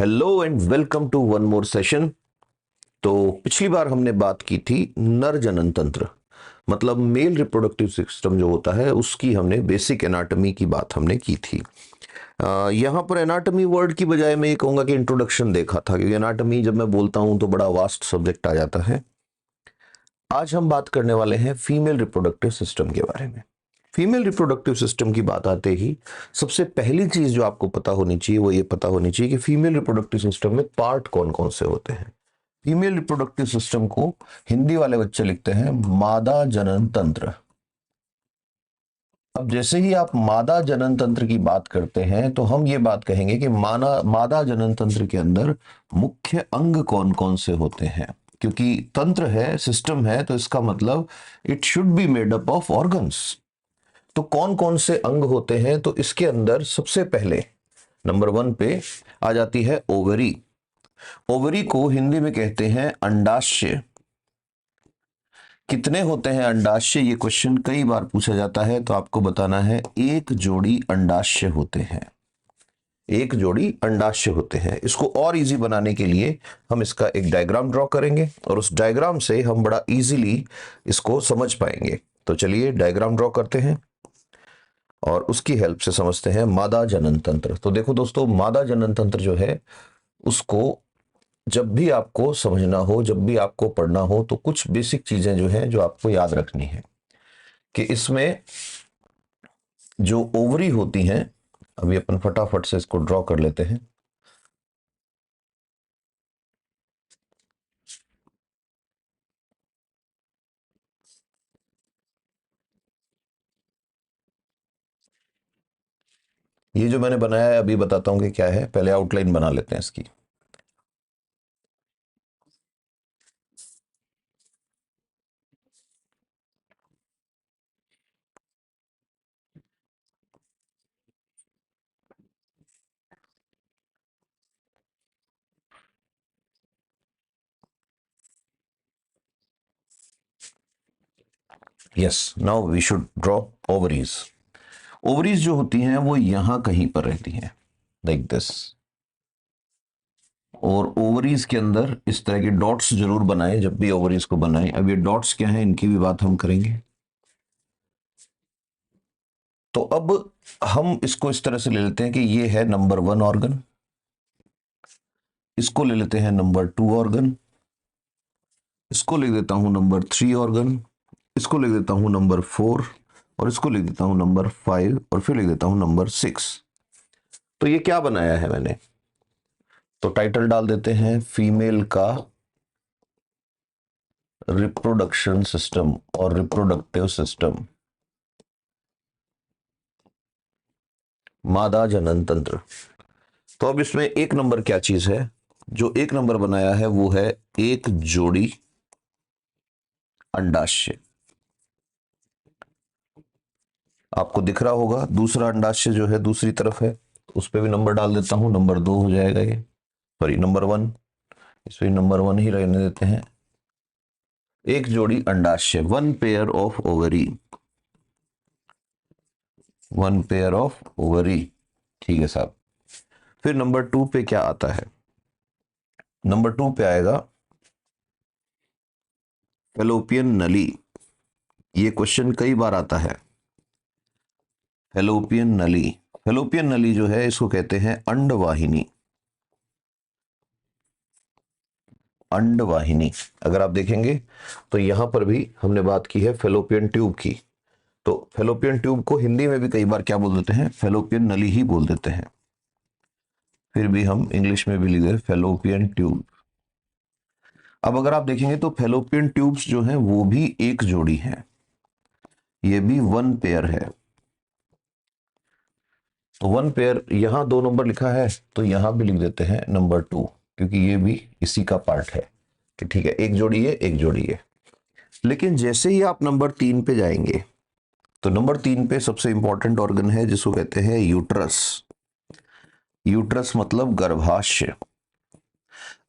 Hello and welcome to one more session. तो पिछली बार हमने बात की थी नर जनन तंत्र, मतलब मेल रिप्रोडक्टिव सिस्टम जो होता है उसकी हमने बेसिक एनाटॉमी की बात हमने की थी। यहाँ पर एनाटॉमी वर्ड की बजाय मैं ये कहूँगा कि इंट्रोडक्शन देखा था, क्योंकि एनाटॉमी जब मैं बोलता हूँ तो बड़ा वास्ट सब्जेक्ट आ जाता है। आज हम बात करने वाले हैं फीमेल रिप्रोडक्टिव सिस्टम के बारे में। फीमेल रिप्रोडक्टिव सिस्टम की बात आते ही सबसे पहली चीज जो आपको पता होनी चाहिए वो ये पता होनी चाहिए कि फीमेल रिप्रोडक्टिव सिस्टम में पार्ट कौन कौन से होते हैं। फीमेल रिप्रोडक्टिव सिस्टम को हिंदी वाले बच्चे लिखते हैं मादा जनन तंत्र। अब जैसे ही आप मादा जनन तंत्र की बात करते हैं तो हम ये बात कहेंगे कि मादा जनन तंत्र के अंदर मुख्य अंग कौन कौन से होते हैं, क्योंकि तंत्र है, सिस्टम है, तो इसका मतलब it should be made up of organs. तो कौन कौन से अंग होते हैं, तो इसके अंदर सबसे पहले नंबर 1 पे आ जाती है ओवरी। ओवरी को हिंदी में कहते हैं अंडाशय। कितने होते हैं अंडाशय, ये क्वेश्चन कई बार पूछा जाता है, तो आपको बताना है एक जोड़ी अंडाशय होते हैं। एक जोड़ी अंडाशय होते हैं। इसको और इजी बनाने के लिए हम इसका एक डायग्राम ड्रॉ करेंगे और उस डायग्राम से हम बड़ा इजीली इसको समझ पाएंगे। तो चलिए डायग्राम ड्रॉ करते हैं और उसकी हेल्प से समझते हैं मादा जनन तंत्र। तो देखो दोस्तों, मादा जनन तंत्र जो है उसको जब भी आपको समझना हो, जब भी आपको पढ़ना हो, तो कुछ बेसिक चीजें जो हैं जो आपको याद रखनी है कि इसमें जो ओवरी होती हैं, अभी अपन फटाफट से इसको ड्रॉ कर लेते हैं। ये जो मैंने बनाया है अभी बताता हूं कि क्या है, पहले आउटलाइन बना लेते हैं इसकी। Yes, now we should draw ovaries. Ovaries जो होती हैं वो यहां कहीं पर रहती हैं, लाइक दिस। और ओवरीज के अंदर इस तरह के डॉट्स जरूर बनाएं जब भी ओवरीज को बनाएं। अब ये डॉट्स क्या हैं, इनकी भी बात हम करेंगे। तो अब हम इसको इस तरह से ले लेते हैं कि ये है नंबर 1 ऑर्गन, इसको ले लेते हैं नंबर 2 ऑर्गन, इसको लिख देता हूं नंबर 3 ऑर्गन, इसको लिख देता हूं नंबर 4, और इसको लिख देता हूं नंबर 5, और फिर लिख देता हूं नंबर 6। तो ये क्या बनाया है मैंने, तो टाइटल डाल देते हैं फीमेल का रिप्रोडक्शन सिस्टम और रिप्रोडक्टिव सिस्टम, मादा जनन तंत्र। तो अब इसमें एक नंबर क्या चीज है, जो एक नंबर बनाया है वो है एक जोड़ी अंडाशय। आपको दिख रहा होगा दूसरा अंडाशय जो है दूसरी तरफ है, उस पर भी नंबर डाल देता हूं, नंबर 2 हो जाएगा ये, सॉरी नंबर 1, इसमें नंबर 1 ही रहने देते हैं। एक जोड़ी अंडाशय, 1 pair of ovary, 1 pair of ovary. ठीक है साहब। फिर नंबर 2 पे क्या आता है, नंबर 2 पे आएगा फेलोपियन नली। ये क्वेश्चन कई बार आता है। फेलोपियन नली, फेलोपियन नली जो है इसको कहते हैं अंडवाहिनी। अंडवाहिनी, अगर आप देखेंगे तो यहां पर भी हमने बात की है फेलोपियन ट्यूब की। तो फेलोपियन ट्यूब को हिंदी में भी कई बार क्या बोल देते हैं, फेलोपियन नली ही बोल देते हैं। फिर भी हम इंग्लिश में भी लिख दे फेलोपियन ट्यूब। अब अगर आप देखेंगे तो फेलोपियन ट्यूब्स जो हैं वो भी एक जोड़ी हैं, ये भी 1 पेयर है। तो 1 पेयर, यहां 2 नंबर लिखा है तो यहां भी लिख देते हैं नंबर 2, क्योंकि ये भी इसी का पार्ट है कि ठीक है एक जोड़ी है एक जोड़ी है। लेकिन जैसे ही आप नंबर 3 पे जाएंगे तो नंबर 3 पे सबसे इंपॉर्टेंट ऑर्गन है जिसको कहते हैं यूट्रस। यूट्रस मतलब गर्भाशय।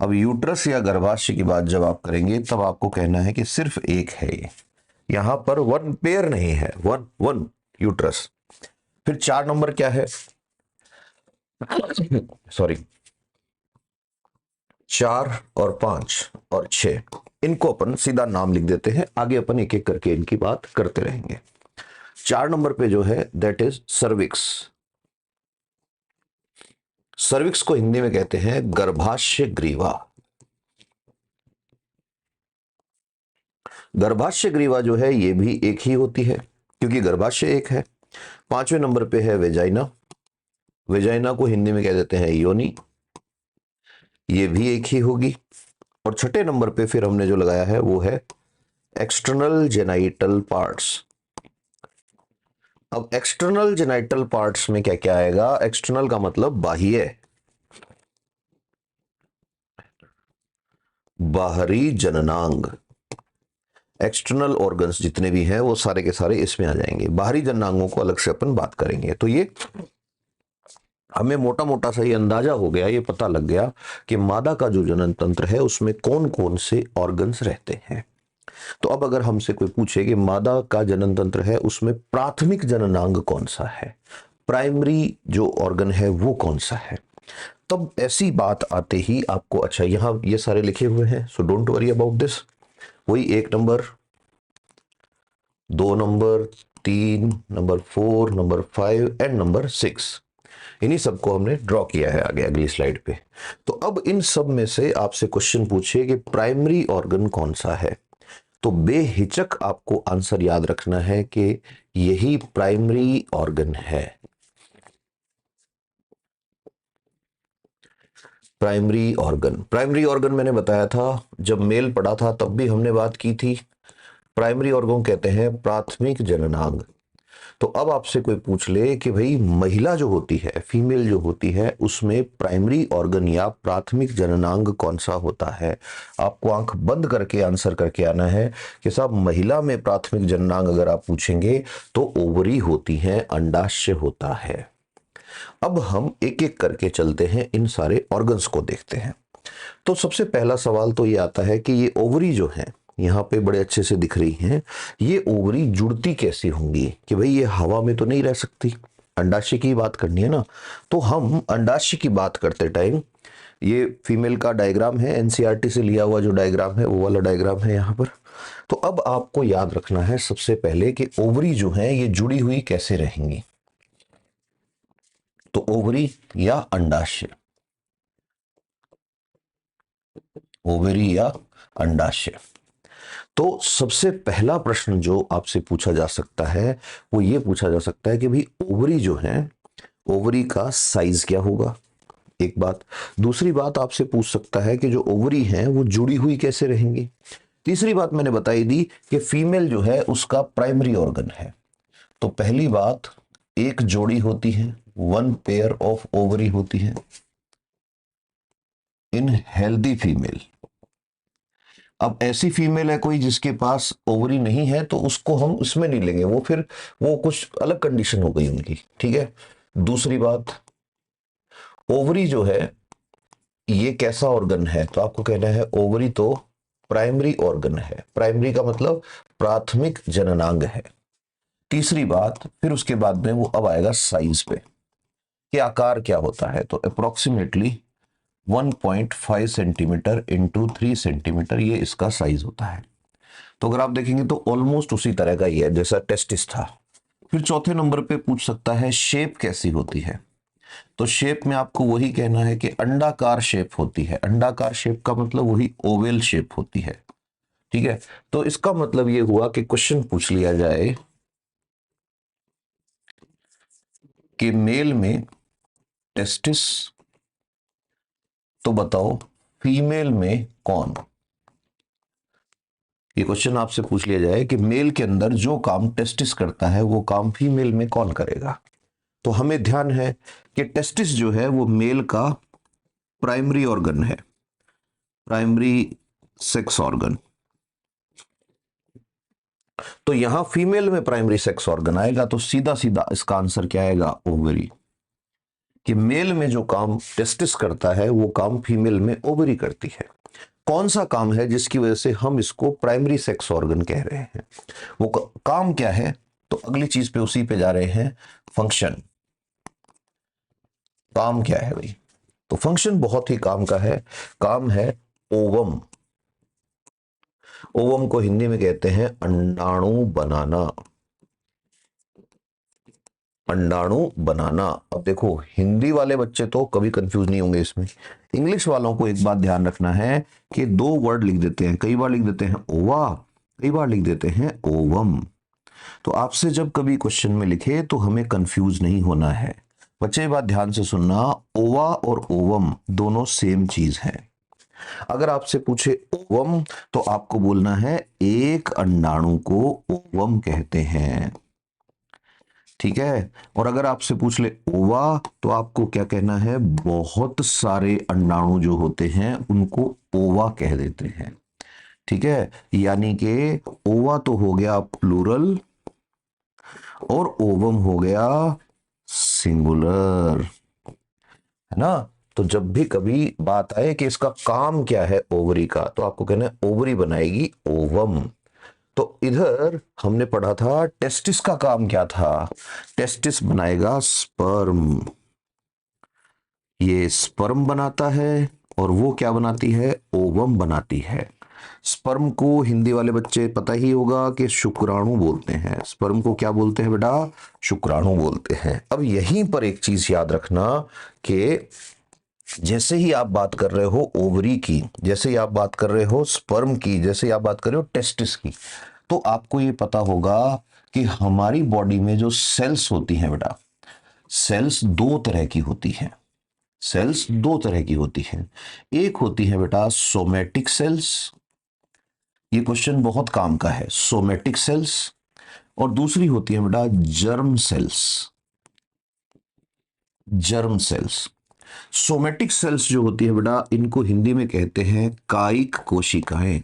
अब यूट्रस या गर्भाशय की बात जब आप करेंगे तब आपको कहना है कि सिर्फ एक है ये, यहां पर 1 पेयर नहीं है, 1 यूट्रस। फिर 4 नंबर क्या है, सॉरी, 4 और 5 और 6, इनको अपन सीधा नाम लिख देते हैं, आगे अपन एक एक करके इनकी बात करते रहेंगे। 4 नंबर पे जो है दैट इज सर्विक्स। सर्विक्स को हिंदी में कहते हैं गर्भाशय ग्रीवा। गर्भाशय ग्रीवा जो है ये भी एक ही होती है क्योंकि गर्भाशय एक है। 5वें नंबर पे है वेजाइना। वेजाइना को हिंदी में कह देते हैं योनि, ये भी एक ही होगी। और 6ठे नंबर पे फिर हमने जो लगाया है वो है एक्सटर्नल जेनाइटल पार्ट्स। अब एक्सटर्नल जेनाइटल पार्ट्स में क्या क्या आएगा? एक्सटर्नल का मतलब बाह्य, बाहरी जननांग। एक्सटर्नल ऑर्गन्स जितने भी हैं वो सारे के सारे इसमें आ जाएंगे। बाहरी जननांगों को अलग से अपन बात करेंगे। तो ये हमें मोटा मोटा सा ये अंदाजा हो गया, ये पता लग गया कि मादा का जो जनन तंत्र है उसमें कौन कौन से ऑर्गन्स रहते हैं। तो अब अगर हमसे कोई पूछे कि मादा का जनन तंत्र है उसमें प्राथमिक जननांग कौन सा है, प्राइमरी जो ऑर्गन है वो कौन सा है, तब ऐसी बात आते ही आपको, अच्छा यहां ये सारे लिखे हुए हैं, so don't worry about this. वही 1 number, 2 number, 3 number, 4 number, 5 and number 6, इन्हीं सबको हमने ड्रॉ किया है आगे अगली स्लाइड पे। तो अब इन सब में से आपसे क्वेश्चन पूछे कि प्राइमरी ऑर्गन कौन सा है, तो बेहिचक आपको आंसर याद रखना है कि यही प्राइमरी ऑर्गन है। प्राइमरी ऑर्गन, प्राइमरी ऑर्गन मैंने बताया था जब मेल पढ़ा था तब भी हमने बात की थी। प्राइमरी ऑर्गन कहते हैं प्राथमिक जननांग। तो अब आपसे कोई पूछ ले कि भाई महिला जो होती है, फीमेल जो होती है, उसमें प्राइमरी ऑर्गन या प्राथमिक जननांग कौन सा होता है, आपको आंख बंद करके आंसर करके आना है कि साहब महिला में प्राथमिक जननांग अगर आप पूछेंगे तो ओवरी होती है, अंडाशय होता है। अब हम एक एक करके चलते हैं, इन सारे ऑर्गन्स को देखते हैं। तो सबसे पहला सवाल तो ये आता है कि ये ओवरी जो है यहाँ पे बड़े अच्छे से दिख रही हैं, ये ओवरी जुड़ती कैसी होंगी कि भाई ये हवा में तो नहीं रह सकती, अंडाशय की बात करनी है ना। तो हम अंडाशय की बात करते टाइम, ये फीमेल का डायग्राम है, एनसीईआरटी से लिया हुआ जो डायग्राम है वो वाला डायग्राम है यहाँ पर। तो अब आपको याद रखना है सबसे पहले कि ओवरी जो है ये जुड़ी हुई कैसे रहेंगी। तो ओवरी या अंडाशय, ओवरी या अंडाशय। तो सबसे पहला प्रश्न जो आपसे पूछा जा सकता है वो ये पूछा जा सकता है कि भाई ओवरी जो है, ओवरी का साइज क्या होगा, एक बात। दूसरी बात आपसे पूछ सकता है कि जो ओवरी हैं वो जुड़ी हुई कैसे रहेंगी। तीसरी बात मैंने बताई दी कि फीमेल जो है उसका प्राइमरी ऑर्गन है। तो पहली बात, एक जोड़ी होती है, 1 पेयर ऑफ ओवरी होती है इन हेल्दी फीमेल। अब ऐसी फीमेल है कोई जिसके पास ओवरी नहीं है तो उसको हम उसमें नहीं लेंगे, वो फिर वो कुछ अलग कंडीशन हो गई उनकी, ठीक है। दूसरी बात, ओवरी जो है ये कैसा ऑर्गन है, तो आपको कहना है ओवरी तो प्राइमरी ऑर्गन है। प्राइमरी का मतलब प्राथमिक जननांग है। तीसरी बात, फिर उसके बाद में वो अब आएगा साइज पे कि आकार क्या होता है। तो अप्रोक्सीमेटली 1.5 सेंटीमीटर इंटू 3 सेंटीमीटर ये इसका साइज होता है। तो अगर आप देखेंगे तो ऑलमोस्ट उसी तरह का ही है जैसा टेस्टिस था। फिर चौथे नंबर पे पूछ सकता है शेप कैसी होती है। तो शेप में आपको वही कहना है कि अंडाकार शेप होती है। अंडाकार शेप का मतलब वही ओवल शेप होती है, ठीक है। तो इसका मतलब ये हुआ कि क्वेश्चन पूछ लिया जाए कि मेल में टेस्टिस, तो बताओ फीमेल में कौन। ये क्वेश्चन आपसे पूछ लिया जाए कि मेल के अंदर जो काम टेस्टिस करता है वो काम फीमेल में कौन करेगा। तो हमें ध्यान है कि टेस्टिस जो है वो मेल का प्राइमरी ऑर्गन है, प्राइमरी सेक्स ऑर्गन। तो यहां फीमेल में प्राइमरी सेक्स ऑर्गन आएगा तो सीधा सीधा इसका आंसर क्या आएगा, ओवरी। कि मेल में जो काम टेस्टिस करता है वो काम फीमेल में ओवरी करती है। कौन सा काम है जिसकी वजह से हम इसको प्राइमरी सेक्स ऑर्गन कह रहे हैं, वो काम क्या है। तो अगली चीज पे उसी पे जा रहे हैं, फंक्शन। काम क्या है भाई, तो फंक्शन बहुत ही काम का है, काम है ओवम। ओवम को हिंदी में कहते हैं अंडाणु बनाना। अंडाणु बनाना। अब देखो हिंदी वाले बच्चे तो कभी कंफ्यूज नहीं होंगे इसमें। इंग्लिश वालों को एक बात ध्यान रखना है कि दो वर्ड लिख देते हैं, कई बार लिख देते हैं ओवा, कई बार लिख देते हैं ओवम। तो आपसे जब कभी क्वेश्चन में लिखे तो हमें कंफ्यूज नहीं होना है। बच्चे बात ध्यान से सुनना, ओवा और ओवम दोनों सेम चीज है। अगर आपसे पूछे ओवम तो आपको बोलना है एक अंडाणु को ओवम कहते हैं, ठीक है। और अगर आपसे पूछ ले ओवा तो आपको क्या कहना है, बहुत सारे अंडाणु जो होते हैं उनको ओवा कह देते हैं, ठीक है। यानी कि ओवा तो हो गया प्लूरल और ओवम हो गया सिंगुलर, है ना। तो जब भी कभी बात आए कि इसका काम क्या है ओवरी का, तो आपको कहना है ओवरी बनाएगी ओवम। तो इधर हमने पढ़ा था टेस्टिस का काम क्या था, टेस्टिस बनाएगा स्पर्म। ये स्पर्म बनाता है और वो क्या बनाती है, ओवम बनाती है। स्पर्म को हिंदी वाले बच्चे पता ही होगा कि शुक्राणु बोलते हैं। स्पर्म को क्या बोलते हैं बेटा, शुक्राणु बोलते हैं। अब यहीं पर एक चीज याद रखना कि जैसे ही आप बात कर रहे हो ओवरी की, जैसे ही आप बात कर रहे हो स्पर्म की, जैसे ही आप बात कर रहे हो टेस्टिस की, तो आपको ये पता होगा कि हमारी बॉडी में जो सेल्स होती हैं बेटा, सेल्स दो तरह की होती हैं। सेल्स दो तरह की होती हैं। एक होती है बेटा सोमेटिक सेल्स, ये क्वेश्चन बहुत काम का है, सोमेटिक सेल्स। और दूसरी होती है बेटा germ cells. Germ sales, somatic cells जो होती है बेटा, इनको हिंदी में कहते हैं कायिक कोशिकाएं।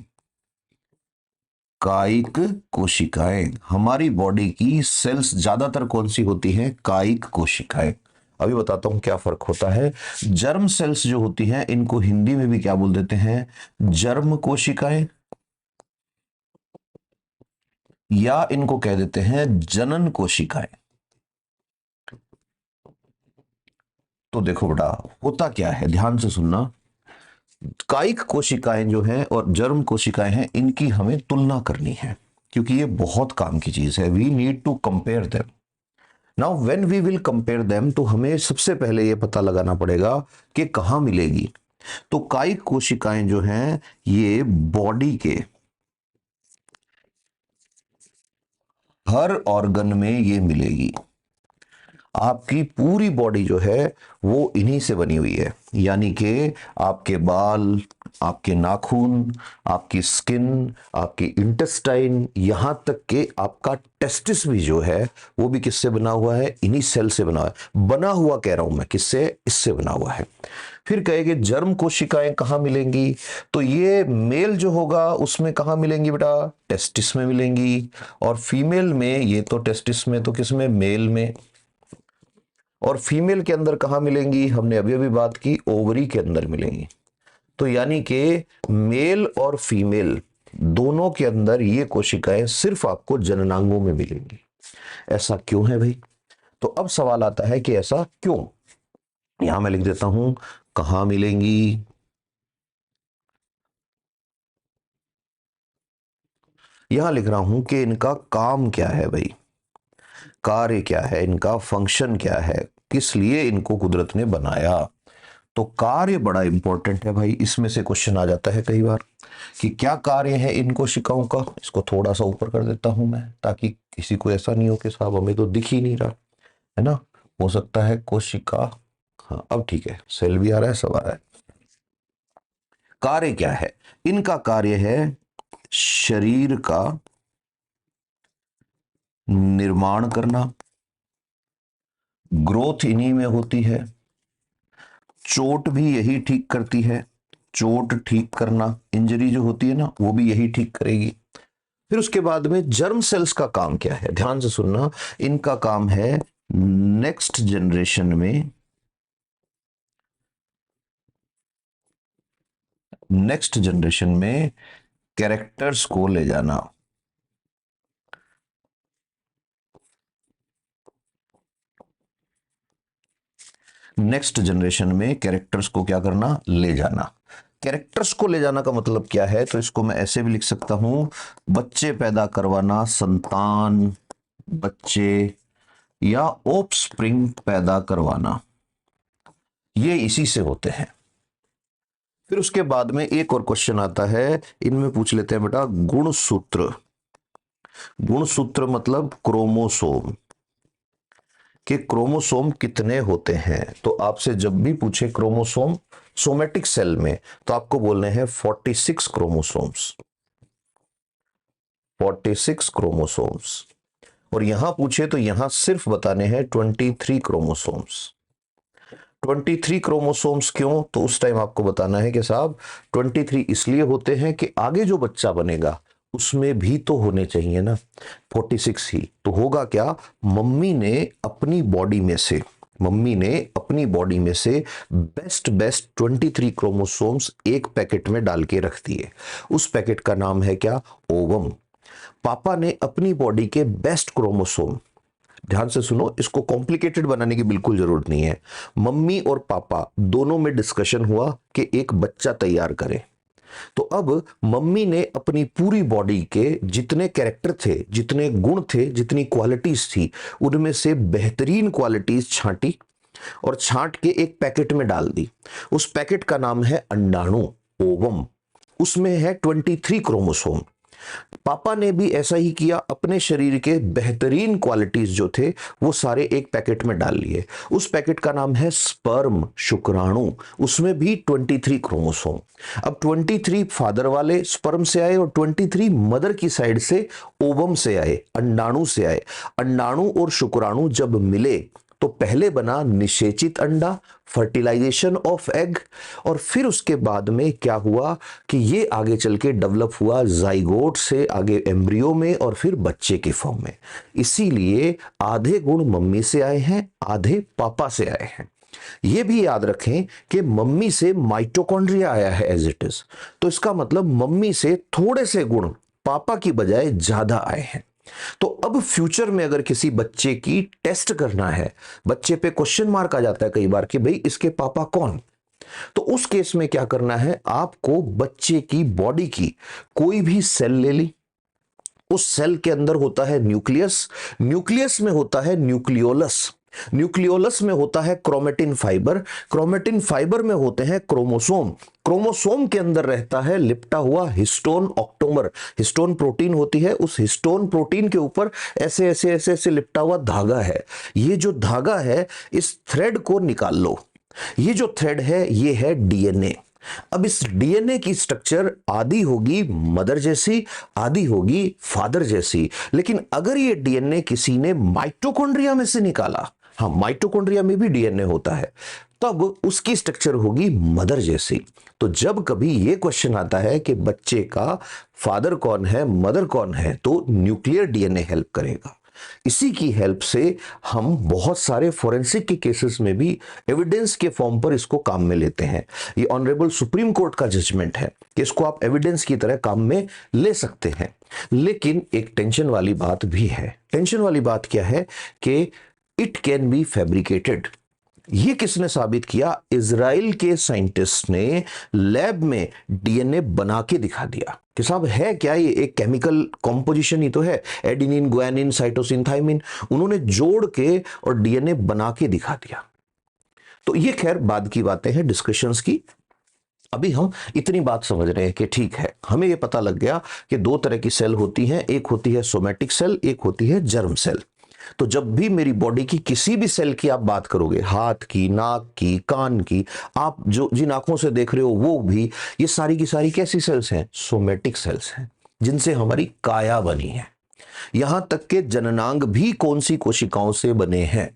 कायिक कोशिकाएं, हमारी बॉडी की सेल्स ज्यादातर कौन सी होती हैं, कायिक कोशिकाएं। अभी बताता हूं क्या फर्क होता है। जर्म सेल्स जो होती हैं इनको हिंदी में भी क्या बोल देते हैं, जर्म कोशिकाएं, या इनको कह देते हैं जनन कोशिकाएं। तो देखो बेटा होता क्या है, ध्यान से सुनना। कायिक कोशिकाएं जो हैं और जर्म कोशिकाएं हैं, इनकी हमें तुलना करनी है, क्योंकि ये बहुत काम की चीज है। We need to compare them. Now when we will compare them, तो हमें सबसे पहले ये पता लगाना पड़ेगा कि कहां मिलेगी। तो कायिक कोशिकाएं जो हैं ये बॉडी के हर ऑर्गन में ये मिलेगी। आपकी पूरी बॉडी जो है वो इन्हीं से बनी हुई है, यानी कि आपके बाल, आपके नाखून, आपकी स्किन, आपकी इंटेस्टाइन, यहां तक कि आपका टेस्टिस भी जो है वो भी किससे बना हुआ है, इन्हीं सेल से बना हुआ है। बना हुआ कह रहा हूं मैं, किससे, इससे बना हुआ है। फिर कहेंगे जर्म कोशिकाएं कहां मिलेंगी, तो ये मेल जो होगा उसमें कहां मिलेंगी बेटा, टेस्टिस में मिलेंगी। और फीमेल में, ये तो टेस्टिस में, तो किसमें, मेल में। और फीमेल के अंदर कहां मिलेंगी, हमने अभी अभी बात की, ओवरी के अंदर मिलेंगी। तो यानी कि मेल और फीमेल दोनों के अंदर ये कोशिकाएं सिर्फ आपको जननांगों में मिलेंगी। ऐसा क्यों है भाई। तो अब सवाल आता है कि ऐसा क्यों। यहां मैं लिख देता हूं कहां मिलेंगी, यहां लिख रहा हूं कि इनका काम क्या है भाई, कार्य क्या है, इनका फंक्शन क्या है, किस लिए इनको कुदरत ने बनाया। तो कार्य बड़ा इंपॉर्टेंट है भाई, इसमें से क्वेश्चन आ जाता है कई बार कि क्या कार्य है इन कोशिकाओं का। इसको थोड़ा सा ऊपर कर देता हूं मैं, ताकि किसी को ऐसा नहीं हो कि साहब हमें तो दिख ही नहीं रहा, है ना। हो सकता है कोशिका, हाँ अब ठीक है, सेल भी आ रहा है, सब आ रहा है। कार्य क्या है, इनका कार्य है शरीर का निर्माण करना, ग्रोथ इन्हीं में होती है, चोट भी यही ठीक करती है, चोट ठीक करना, इंजरी जो होती है ना वो भी यही ठीक करेगी। फिर उसके बाद में जर्म सेल्स का काम क्या है, ध्यान से सुनना। इनका काम है नेक्स्ट जनरेशन में, नेक्स्ट जनरेशन में कैरेक्टर्स को ले जाना। नेक्स्ट जनरेशन में कैरेक्टर्स को क्या करना, ले जाना। कैरेक्टर्स को ले जाना का मतलब क्या है, तो इसको मैं ऐसे भी लिख सकता हूं, बच्चे पैदा करवाना, संतान, बच्चे या ऑफस्प्रिंग पैदा करवाना, ये इसी से होते हैं। फिर उसके बाद में एक और क्वेश्चन आता है, इनमें पूछ लेते हैं बेटा गुणसूत्र। गुणसूत्र मतलब क्रोमोसोम, कि क्रोमोसोम कितने होते हैं। तो आपसे जब भी पूछे क्रोमोसोम सोमेटिक सेल में, तो आपको बोलने हैं 46 क्रोमोसोम्स, 46 क्रोमोसोम्स। और यहां पूछे तो यहां सिर्फ बताने हैं 23 क्रोमोसोम्स। 23 क्रोमोसोम्स क्यों, तो उस टाइम आपको बताना है कि साहब 23 इसलिए होते हैं कि आगे जो बच्चा बनेगा उसमें भी तो होने चाहिए ना 46 ही। तो होगा क्या, मम्मी ने अपनी बॉडी में से बेस्ट 23 क्रोमोसोम्स एक पैकेट में डाल के रख दिए। उस पैकेट का नाम है क्या, ओवम। पापा ने अपनी बॉडी के बेस्ट क्रोमोसोम, ध्यान से सुनो, इसको कॉम्प्लिकेटेड बनाने की बिल्कुल जरूरत नहीं है, मम्मी और पापा दोनों में डिस्कशन हुआ कि एक बच्चा तैयार करें। तो अब मम्मी ने अपनी पूरी बॉडी के जितने कैरेक्टर थे, जितने गुण थे, जितनी क्वालिटीज थी, उनमें से बेहतरीन क्वालिटीज छांटी और छांट के एक पैकेट में डाल दी। उस पैकेट का नाम है अंडाणु, ओवम। उसमें है 23 क्रोमोसोम। पापा ने भी ऐसा ही किया, अपने शरीर के बेहतरीन क्वालिटीज जो थे वो सारे एक पैकेट में डाल लिए। उस पैकेट का नाम है स्पर्म, शुक्राणु। उसमें भी 23 क्रोमोसोम। अब 23 फादर वाले स्पर्म से आए और 23 मदर की साइड से ओवम से आए, अंडाणु से आए। अंडाणु और शुक्राणु जब मिले तो पहले बना निषेचित अंडा, फर्टिलाइजेशन ऑफ एग, और फिर उसके बाद में क्या हुआ कि ये आगे चल के डेवलप हुआ जाइगोट से आगे एम्ब्रियो में और फिर बच्चे के फॉर्म में। इसीलिए आधे गुण मम्मी से आए हैं, आधे पापा से आए हैं। यह भी याद रखें कि मम्मी से माइटोकॉन्ड्रिया आया है एज इट इज, तो इसका मतलब मम्मी से थोड़े से गुण पापा की बजाय ज्यादा आए हैं। तो अब फ्यूचर में अगर किसी बच्चे की टेस्ट करना है, बच्चे पे क्वेश्चन मार्क आ जाता है कई बार कि भाई इसके पापा कौन, तो उस केस में क्या करना है, आपको बच्चे की बॉडी की कोई भी सेल ले ली। उस सेल के अंदर होता है न्यूक्लियस, न्यूक्लियस में होता है न्यूक्लियोलस, न्यूक्लियोलस में होता है क्रोमेटिन फाइबर, क्रोमेटिन फाइबर में होते हैं क्रोमोसोम, क्रोमोसोम के अंदर रहता है लिपटा हुआ हिस्टोन ऑक्टोमर, हिस्टोन प्रोटीन होती है, उस हिस्टोन प्रोटीन के ऊपर ऐसे ऐसे ऐसे ऐसे लिपटा हुआ धागा है। ये जो धागा है, इस थ्रेड को निकाल लो। ये जो थ्रेड है ये है डीएनए। अब इस डीएनए की स्ट्रक्चर आधी होगी मदर जैसी, आधी होगी फादर जैसी। लेकिन अगर ये डीएनए किसी ने माइटोकॉन्ड्रिया में से निकाला, हाँ माइटोकॉन्ड्रिया में भी डीएनए होता है, तब उसकी स्ट्रक्चर होगी मदर जैसी। तो जब कभी ये क्वेश्चन आता है कि बच्चे का फादर कौन है, मदर कौन है, तो न्यूक्लियर डीएनए हेल्प करेगा। इसी की हेल्प से हम बहुत सारे फोरेंसिक के केसेस में भी एविडेंस के फॉर्म पर इसको काम में लेते हैं। ये ऑनरेबल सुप्रीम कोर्ट का जजमेंट है कि इसको आप एविडेंस की तरह काम में ले सकते हैं। लेकिन एक टेंशन वाली बात भी है। टेंशन वाली बात क्या है कि इट कैन बी फैब्रिकेटेड। ये किसने साबित किया, इजराइल के साइंटिस्ट ने लैब में डीएनए बना के दिखा दिया कि साहब है क्या, ये एक केमिकल कॉम्पोजिशन ही तो है, एडेनिन, गुआनिन, साइटोसिन, थाइमिन, उन्होंने जोड़ के और डीएनए बना के दिखा दिया। तो ये खैर बाद की बातें हैं, डिस्कशंस की। अभी हम इतनी बात समझ रहे हैं कि ठीक है, हमें यह पता लग गया कि दो तरह की सेल होती हैं, एक होती है सोमैटिक सेल, एक होती है जर्म सेल। तो जब भी मेरी बॉडी की किसी भी सेल की आप बात करोगे, हाथ की, नाक की, कान की, आप जो जिन आंखों से देख रहे हो वो भी, ये सारी की सारी कैसी सेल्स हैं, सोमैटिक सेल्स हैं, जिनसे हमारी काया बनी है। यहां तक के जननांग भी कौन सी कोशिकाओं से बने हैं।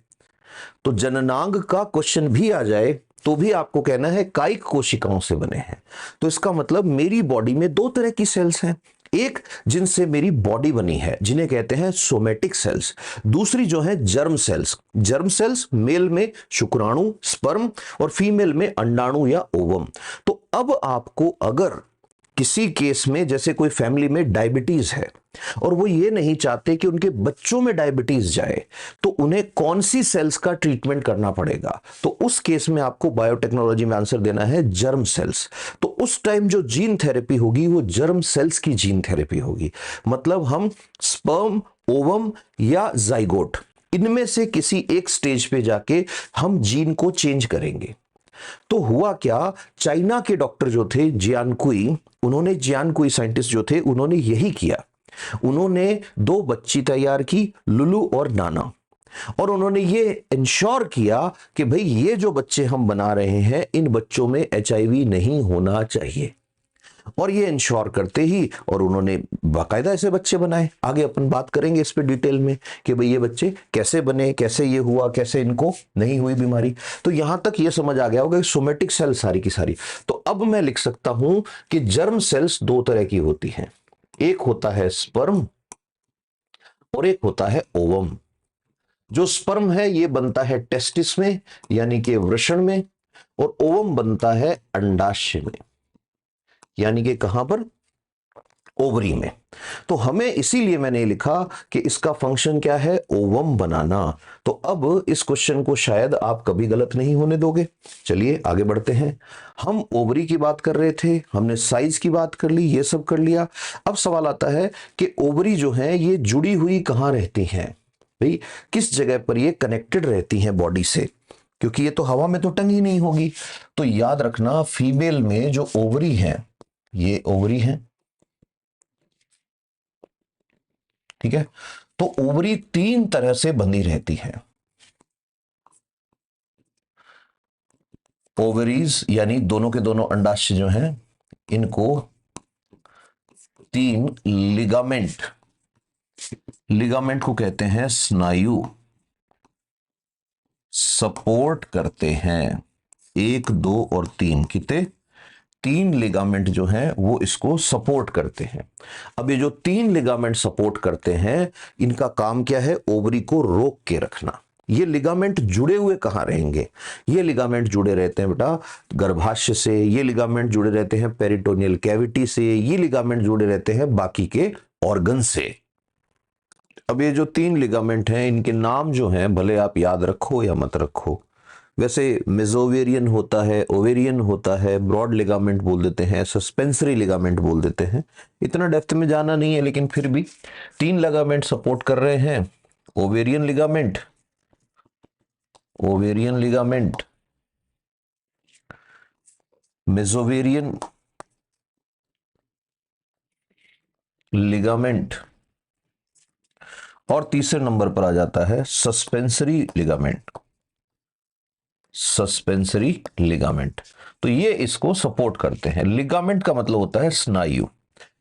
तो जननांग का क्वेश्चन भी आ जाए तो भी आपको कहना है कायिक कोशिकाओं से बने हैं। तो इसका मतलब मेरी बॉडी में दो तरह की सेल्स हैं, एक जिनसे मेरी बॉडी बनी है जिन्हें कहते हैं सोमैटिक सेल्स, दूसरी जो है germ cells. Germ cells male में शुक्राणु, स्पर्म, और फीमेल में अंडाणु या ओवम। तो अब आपको अगर किसी केस में जैसे कोई फैमिली में डायबिटीज है और वो ये नहीं चाहते कि उनके बच्चों में डायबिटीज जाए, तो उन्हें कौन सी सेल्स का ट्रीटमेंट करना पड़ेगा? तो उस केस में आपको बायोटेक्नोलॉजी में आंसर देना है जर्म सेल्स। तो उस टाइम जो जीन थेरेपी होगी वो जर्म सेल्स की जीन थेरेपी होगी। मतलब हम स्पर्म, ओवम या जाइगोट, इनमें से किसी एक स्टेज पे जाके हम जीन को चेंज करेंगे। तो हुआ क्या, चाइना के डॉक्टर जो थे जियानकुई साइंटिस्ट जो थे, उन्होंने यही किया। उन्होंने दो बच्ची तैयार की, लुलू और नाना, और उन्होंने ये इंश्योर किया कि भाई ये जो बच्चे हम बना रहे हैं इन बच्चों में एचआईवी नहीं होना चाहिए। और ये इंश्योर करते ही और उन्होंने बाकायदा ऐसे बच्चे बनाए। आगे अपन बात करेंगे इस पे डिटेल में कि भाई ये बच्चे कैसे बने, कैसे ये हुआ, कैसे इनको नहीं हुई बीमारी। तो यहां तक ये समझ आ गया होगा कि सोमेटिक सेल सारी की सारी। तो अब मैं लिख सकता हूं कि जर्म सेल्स दो तरह की होती हैं, एक होता है स्पर्म और एक होता है ओवम। जो स्पर्म है ये बनता है टेस्टिस में यानी कि वृषण में, और ओवम बनता है अंडाशय में यानी कि कहां पर, ओवरी में। तो हमें इसीलिए मैंने लिखा कि इसका फंक्शन क्या है, ओवम बनाना। तो अब इस क्वेश्चन को शायद आप कभी गलत नहीं होने दोगे। चलिए आगे बढ़ते हैं। हम ओवरी की बात कर रहे थे, हमने साइज की बात कर ली, ये सब कर लिया। अब सवाल आता है कि ओवरी जो है ये जुड़ी हुई कहां रहती हैं भाई, किस जगह पर ये कनेक्टेड रहती हैं बॉडी से, क्योंकि ये तो हवा में तो टंगी नहीं होगी। तो याद रखना फीमेल में जो ओवरी है ये ओवरी है, ठीक है। तो ओवरी तीन तरह से बंधी रहती है। ओवरीज यानी दोनों के दोनों अंडाशय जो हैं इनको तीन लिगामेंट को कहते हैं स्नायु, सपोर्ट करते हैं। एक, दो और तीन, कितने, तीन लिगामेंट जो हैं वो इसको सपोर्ट करते हैं। अब ये जो तीन लिगामेंट सपोर्ट करते हैं इनका काम क्या है, ओवरी को रोक के रखना। ये लिगामेंट जुड़े हुए कहां रहेंगे, ये लिगामेंट जुड़े रहते हैं बेटा गर्भाशय से, ये लिगामेंट जुड़े रहते हैं पेरिटोनियल कैविटी से, ये लिगामेंट जुड़े रहते हैं बाकी के ऑर्गन से। अब ये जो तीन लिगामेंट हैं इनके नाम जो हैं भले आप याद रखो या मत रखो, वैसे मेसोवेरियन होता है, ओवेरियन होता है, ब्रॉड लिगामेंट बोल देते हैं, सस्पेंसरी लिगामेंट बोल देते हैं। इतना डेप्थ में जाना नहीं है, लेकिन फिर भी तीन लिगामेंट सपोर्ट कर रहे हैं, ओवेरियन लिगामेंट, मेसोवेरियन लिगामेंट, और तीसरे नंबर पर आ जाता है सस्पेंसरी लिगामेंट। तो ये इसको सपोर्ट करते हैं। लिगामेंट का मतलब होता है स्नायु।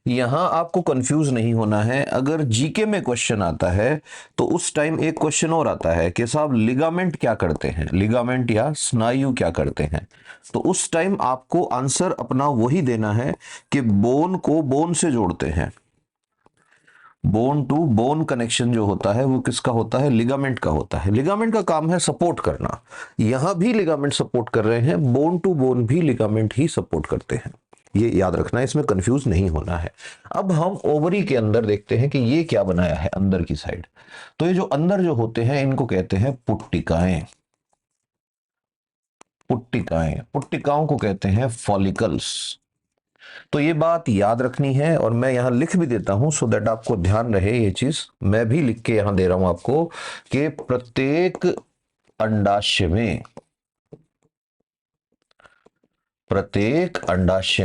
यहां आपको कंफ्यूज नहीं होना है। अगर जीके में क्वेश्चन आता है तो उस टाइम एक क्वेश्चन और आता है कि साहब लिगामेंट क्या करते हैं, लिगामेंट या स्नायु क्या करते हैं। तो उस टाइम आपको आंसर अपना वही देना है कि बोन को बोन से जोड़ते हैं। बोन टू बोन कनेक्शन जो होता है वो किसका होता है, लिगामेंट का होता है। लिगामेंट का काम है सपोर्ट करना। यहां भी लिगामेंट सपोर्ट कर रहे हैं, बोन टू बोन भी लिगामेंट ही सपोर्ट करते हैं। ये याद रखना है, इसमें कंफ्यूज नहीं होना है। अब हम ओवरी के अंदर देखते हैं कि ये क्या बनाया है अंदर की साइड। तो ये जो अंदर जो होते हैं इनको कहते हैं पुट्टिकाएं। पुट्टिकाओं को कहते हैं फॉलिकल्स। तो ये बात याद रखनी है और मैं यहां लिख भी देता हूं सो दैट आपको ध्यान रहे। ये चीज मैं भी लिख के यहां दे रहा हूं आपको कि प्रत्येक अंडाशय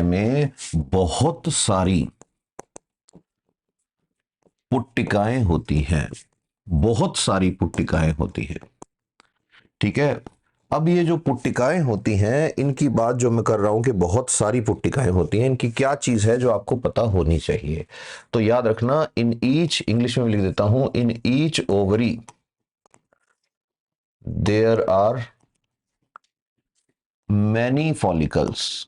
में बहुत सारी पुट्टिकाएं होती हैं, ठीक है। अब ये जो पुट्टिकाएं होती हैं इनकी बात जो मैं कर रहा हूं कि बहुत सारी पुट्टिकाएं होती हैं, इनकी क्या चीज है जो आपको पता होनी चाहिए। तो याद रखना, इन ईच, इंग्लिश में लिख देता हूं, in each ovary there are many follicles.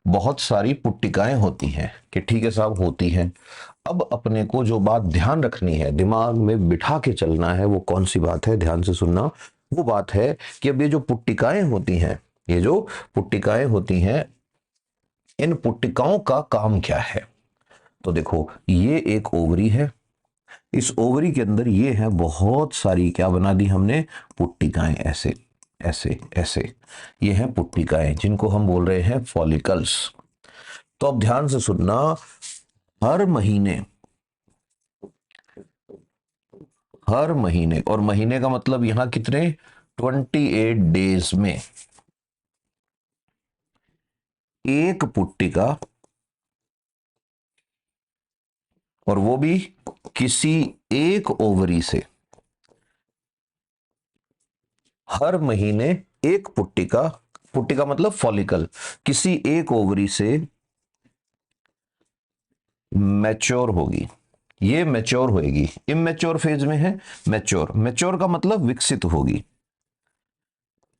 बहुत सारी पुट्टिकाएं होती हैं कि ठीक है साहब होती हैं। अब अपने को जो बात ध्यान रखनी है, दिमाग में बिठा के चलना है, वो कौन सी बात है, ध्यान से सुनना। वो बात है कि अब ये जो पुट्टिकाएं होती हैं इन पुट्टिकाओं का काम क्या है? तो देखो, ये एक ओवरी है, इस ओवरी के अंदर ये है बहुत सारी, क्या बना दी हमने, पुट्टिकाएं, ऐसे ऐसे ऐसे, ये हैं पुट्टिकाएं जिनको हम बोल रहे हैं फॉलिकल्स। तो अब ध्यान से सुनना, हर महीने, हर महीने, और महीने का मतलब यहां कितने, 28 डेज में एक पुट्टिका, और वो भी किसी एक ओवरी से, हर महीने एक पुट्टिका, पुट्टिका मतलब फॉलिकल, किसी एक ओवरी से मैच्योर होगी। ये मैच्योर होएगी, इमेच्योर फेज में है, मैच्योर, मैच्योर का मतलब विकसित होगी।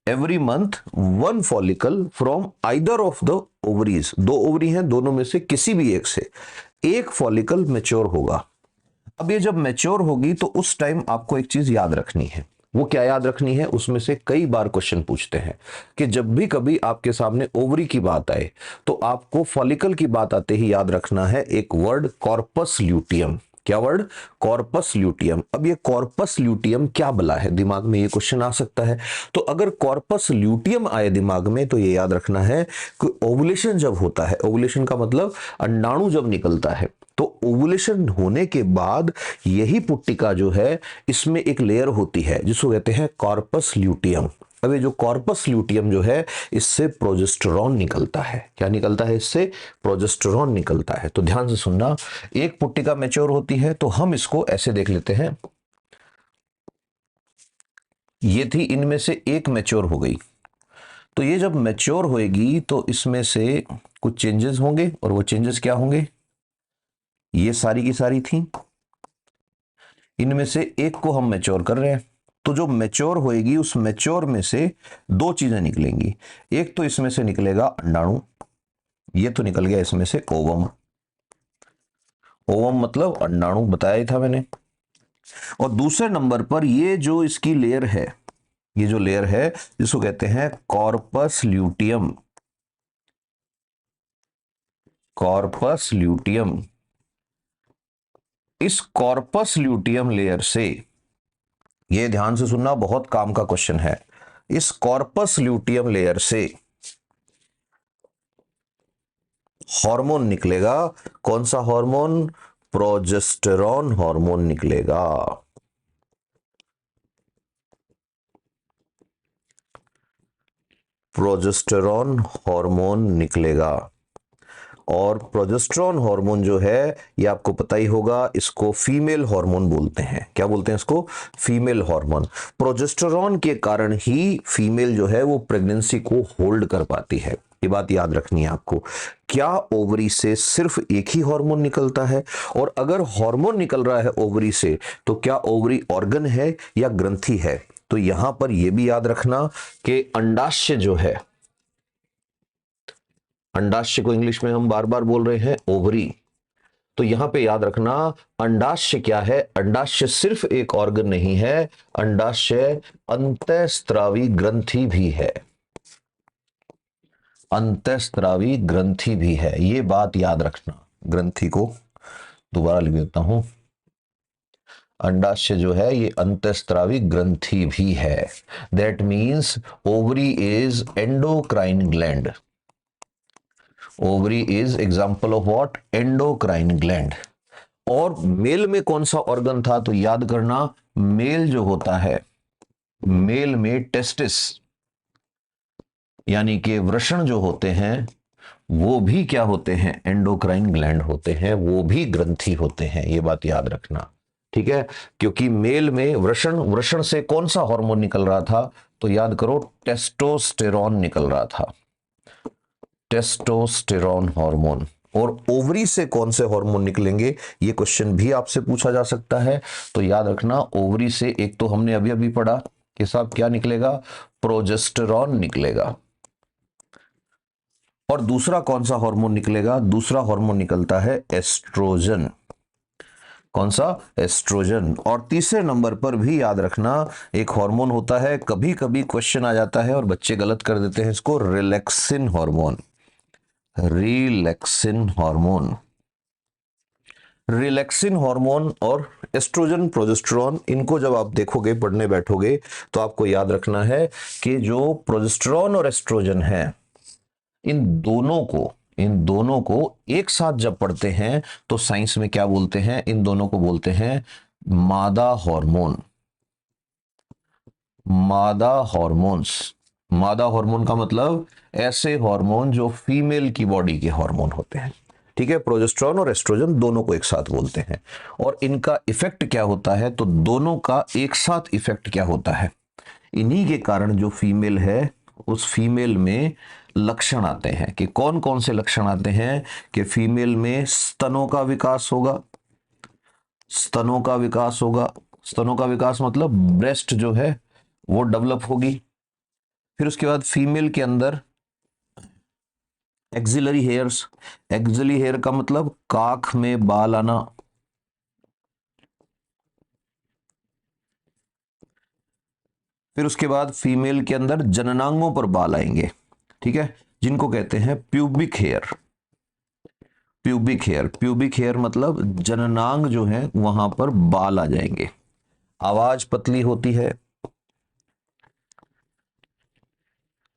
Every month one follicle from either of the ovaries, दो ओवरी हैं, दोनों में से किसी भी एक से एक फॉलिकल मैच्योर होगा। अब ये जब मैच्योर होगी तो उस टाइम आपको एक चीज याद रखनी है। वो क्या याद रखनी है, उसमें से कई बार क्वेश्चन पूछते हैं कि जब भी कभी आपके सामने ओवरी की बात आए तो आपको फॉलिकल की बात आते ही याद रखना है एक वर्ड, कॉर्पस ल्यूटियम। क्या वर्ड, कॉर्पस ल्यूटियम। अब ये कॉर्पस ल्यूटियम क्या बला है, दिमाग में ये क्वेश्चन आ सकता है। तो अगर कॉर्पस ल्यूटियम आए दिमाग में तो ये याद रखना है कि ओवुलेशन जब होता है, ओवुलेशन का मतलब अंडाणु जब निकलता है, तो ओवुलेशन होने के बाद यही पुट्टिका जो है इसमें एक लेयर होती है जिसको कहते हैं कॉर्पस ल्यूटियम। अब ये जो कॉर्पस ल्यूटियम जो है, इससे प्रोजेस्टेरॉन निकलता है। क्या निकलता है, इससे प्रोजेस्टेरॉन निकलता है। तो ध्यान से सुनना, एक पुट्टिका मैच्योर होती है तो हम इसको ऐसे देख लेते हैं, ये थी, इनमें से एक मैच्योर हो गई, तो ये जब मैच्योर होएगी तो इसमें से कुछ चेंजेस होंगे, और वो चेंजेस क्या होंगे, ये सारी की सारी थी, इनमें से एक को हम मैच्योर कर रहे हैं। तो जो मैच्योर होएगी उस मैच्योर में से दो चीजें निकलेंगी, एक तो इसमें से निकलेगा अंडाणु, ये तो निकल गया इसमें से ओवम, ओवम मतलब अंडाणु, बताया ही था मैंने। और दूसरे नंबर पर ये जो इसकी लेयर है, ये जो लेयर है जिसको कहते हैं कॉर्पस ल्यूटियम, कॉर्पस ल्यूटियम, इस कॉर्पस ल्यूटियम लेयर से, ये ध्यान से सुनना, बहुत काम का क्वेश्चन है, इस कॉर्पस ल्यूटियम लेयर से हार्मोन निकलेगा। कौन सा हार्मोन, प्रोजेस्टेरॉन हार्मोन निकलेगा। प्रोजेस्टेरॉन हार्मोन निकलेगा। और प्रोजेस्टेरॉन हार्मोन जो है, ये आपको पता ही होगा, इसको फीमेल हार्मोन बोलते हैं। क्या बोलते हैं इसको, फीमेल हार्मोन। प्रोजेस्टेरॉन के कारण ही फीमेल जो है वो प्रेगनेंसी को होल्ड कर पाती है। ये बात याद रखनी है आपको। क्या ओवरी से सिर्फ एक ही हार्मोन निकलता है, और अगर हार्मोन निकल रहा है ओवरी से तो क्या ओवरी ऑर्गन है या ग्रंथि है। तो यहां पर यह भी याद रखना कि अंडाशय जो है, अंडाशय को इंग्लिश में हम बार बार बोल रहे हैं ओवरी, तो यहां पे याद रखना अंडाशय क्या है, अंडाशय सिर्फ एक ऑर्गन नहीं है, अंडाशय अंतःस्त्रावी ग्रंथि भी है, अंतःस्त्रावी ग्रंथि भी है। ये बात याद रखना। ग्रंथि को दोबारा लिख देता हूं, अंडाशय जो है ये अंतःस्त्रावी ग्रंथि भी है। That means ovary is endocrine gland, ovary is example of what, endocrine gland. और मेल में कौन सा ऑर्गन था, तो याद करना, मेल जो होता है, मेल में टेस्टिस यानी कि वृषण जो होते हैं वो भी क्या होते हैं, एंडोक्राइन ग्लैंड होते हैं, वो भी ग्रंथि होते हैं। ये बात याद रखना, ठीक है। क्योंकि मेल में वृषण, वृषण से कौन सा हार्मोन निकल रहा था, तो याद करो टेस्टोस्टेरॉन निकल रहा था, टेस्टोस्टेरॉन हार्मोन। और ओवरी से कौन से हार्मोन निकलेंगे, ये क्वेश्चन भी आपसे पूछा जा सकता है। तो याद रखना, ओवरी से एक तो हमने अभी अभी पढ़ा कि साहब क्या निकलेगा, प्रोजेस्टेरॉन निकलेगा। और दूसरा कौन सा हार्मोन निकलेगा, दूसरा हार्मोन निकलता है एस्ट्रोजन। कौन सा, एस्ट्रोजन। और तीसरे नंबर पर भी याद रखना एक हार्मोन होता है, कभी कभी क्वेश्चन आ जाता है और बच्चे गलत कर देते हैं इसको, relaxin hormone. Relaxin hormone. Relaxin hormone और एस्ट्रोजन प्रोजेस्टेरॉन, इनको जब आप देखोगे पढ़ने बैठोगे तो आपको याद रखना है कि जो प्रोजेस्टेरॉन और एस्ट्रोजन है, इन दोनों को एक साथ जब पढ़ते हैं तो साइंस में क्या बोलते हैं? इन दोनों को बोलते हैं मादा हार्मोन। मादा हार्मोन्स। मादा हार्मोन का मतलब ऐसे हार्मोन जो फीमेल की बॉडी के हार्मोन होते हैं। ठीक है, प्रोजेस्टेरॉन और एस्ट्रोजन दोनों को एक साथ बोलते हैं। और इनका इफेक्ट क्या होता है? तो दोनों का एक साथ इफेक्ट क्या होता है? इन्हीं के कारण जो फीमेल है उस फीमेल में लक्षण आते हैं। कि कौन कौन से लक्षण आते हैं? कि फीमेल में स्तनों का विकास होगा। स्तनों का विकास होगा। स्तनों का विकास मतलब ब्रेस्ट जो है वो डेवलप होगी। फिर उसके बाद फीमेल के अंदर एक्सिलरी हेयर्स। एक्सिलरी हेयर का मतलब काख में बाल आना। फिर उसके बाद फीमेल के अंदर जननांगों पर बाल आएंगे। ठीक है, जिनको कहते हैं pubic hair. Pubic hair, pubic hair मतलब जननांग जो है वहां पर बाल आ जाएंगे। आवाज पतली होती है।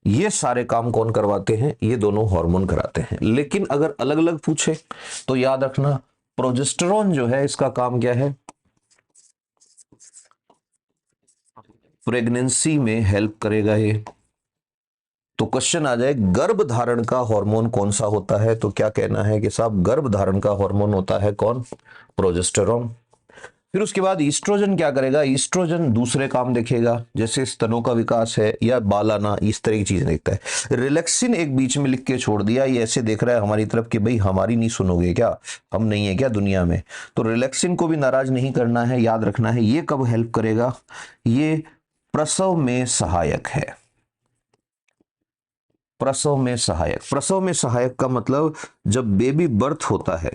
ये सारे काम कौन करवाते हैं? ये दोनों हार्मोन कराते हैं। लेकिन अगर अलग अलग पूछे तो याद रखना, प्रोजेस्टेरॉन जो है इसका काम क्या है? प्रेगनेंसी में हेल्प करेगा ये। तो क्वेश्चन आ जाए गर्भ धारण का हार्मोन कौन सा होता है? तो क्या कहना है कि साहब गर्भ धारण का हार्मोन होता है कौन? प्रोजेस्टेरॉन। फिर उसके बाद ईस्ट्रोजन क्या करेगा? ईस्ट्रोजन दूसरे काम देखेगा, जैसे स्तनों का विकास है या बाल आना, इस तरह की चीजें देखता है। रिलैक्सिन एक बीच में लिख के छोड़ दिया, ये ऐसे देख रहा है हमारी तरफ कि भाई हमारी नहीं सुनोगे क्या, हम नहीं है क्या दुनिया में? तो रिलैक्सिन को भी नाराज नहीं करना है, याद रखना है ये कब हेल्प करेगा? ये प्रसव में सहायक है। प्रसव में सहायक। प्रसव में सहायक का मतलब जब बेबी बर्थ होता है,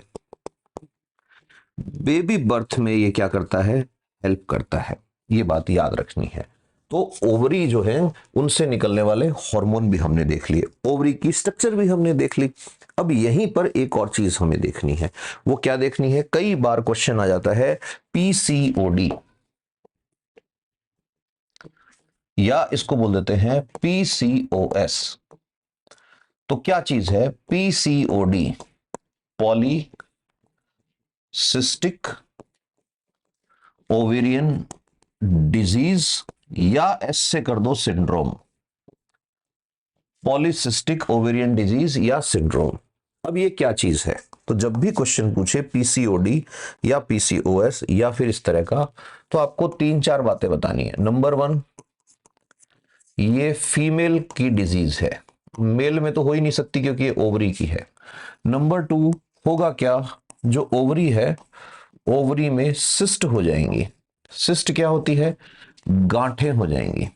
बेबी बर्थ में ये क्या करता है? हेल्प करता है। ये बात याद रखनी है। तो ओवरी जो है उनसे निकलने वाले हार्मोन भी हमने देख लिए, ओवरी की स्ट्रक्चर भी हमने देख ली। अब यहीं पर एक और चीज हमें देखनी है। वो क्या देखनी है? कई बार क्वेश्चन आ जाता है पीसीओडी, या इसको बोल देते हैं पीसीओएस। तो क्या चीज है पीसीओडी? पॉलीसिस्टिक ओवेरियन डिजीज, या एस से कर दो सिंड्रोम। पॉलीसिस्टिक ओवेरियन डिजीज या सिंड्रोम। अब ये क्या चीज है? तो जब भी क्वेश्चन पूछे पीसीओडी या पीसीओएस या फिर इस तरह का, तो आपको 3-4 बातें बतानी है। नंबर 1, ये फीमेल की डिजीज है, मेल में तो हो ही नहीं सकती क्योंकि ये ओवरी की है। नंबर 2, होगा क्या? जो ओवरी है, ओवरी में सिस्ट हो जाएंगी। सिस्ट क्या होती है? गांठें हो जाएंगी।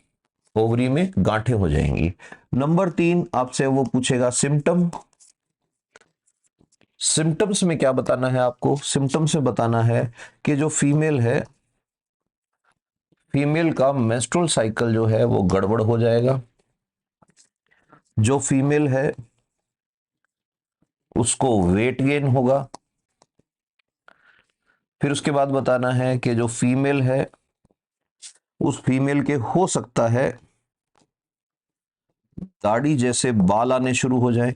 ओवरी में गांठें हो जाएंगी। नंबर 3, आपसे वो पूछेगा सिम्टम। सिम्टम्स में क्या बताना है आपको? सिम्टम्स में बताना है कि जो फीमेल है, फीमेल का मेंस्ट्रुअल साइकिल जो है वो गड़बड़ हो जाएगा। जो फीमेल है उसको वेट गेन होगा। फिर उसके बाद बताना है कि जो फीमेल है उस फीमेल के हो सकता है दाढ़ी जैसे बाल आने शुरू हो जाए।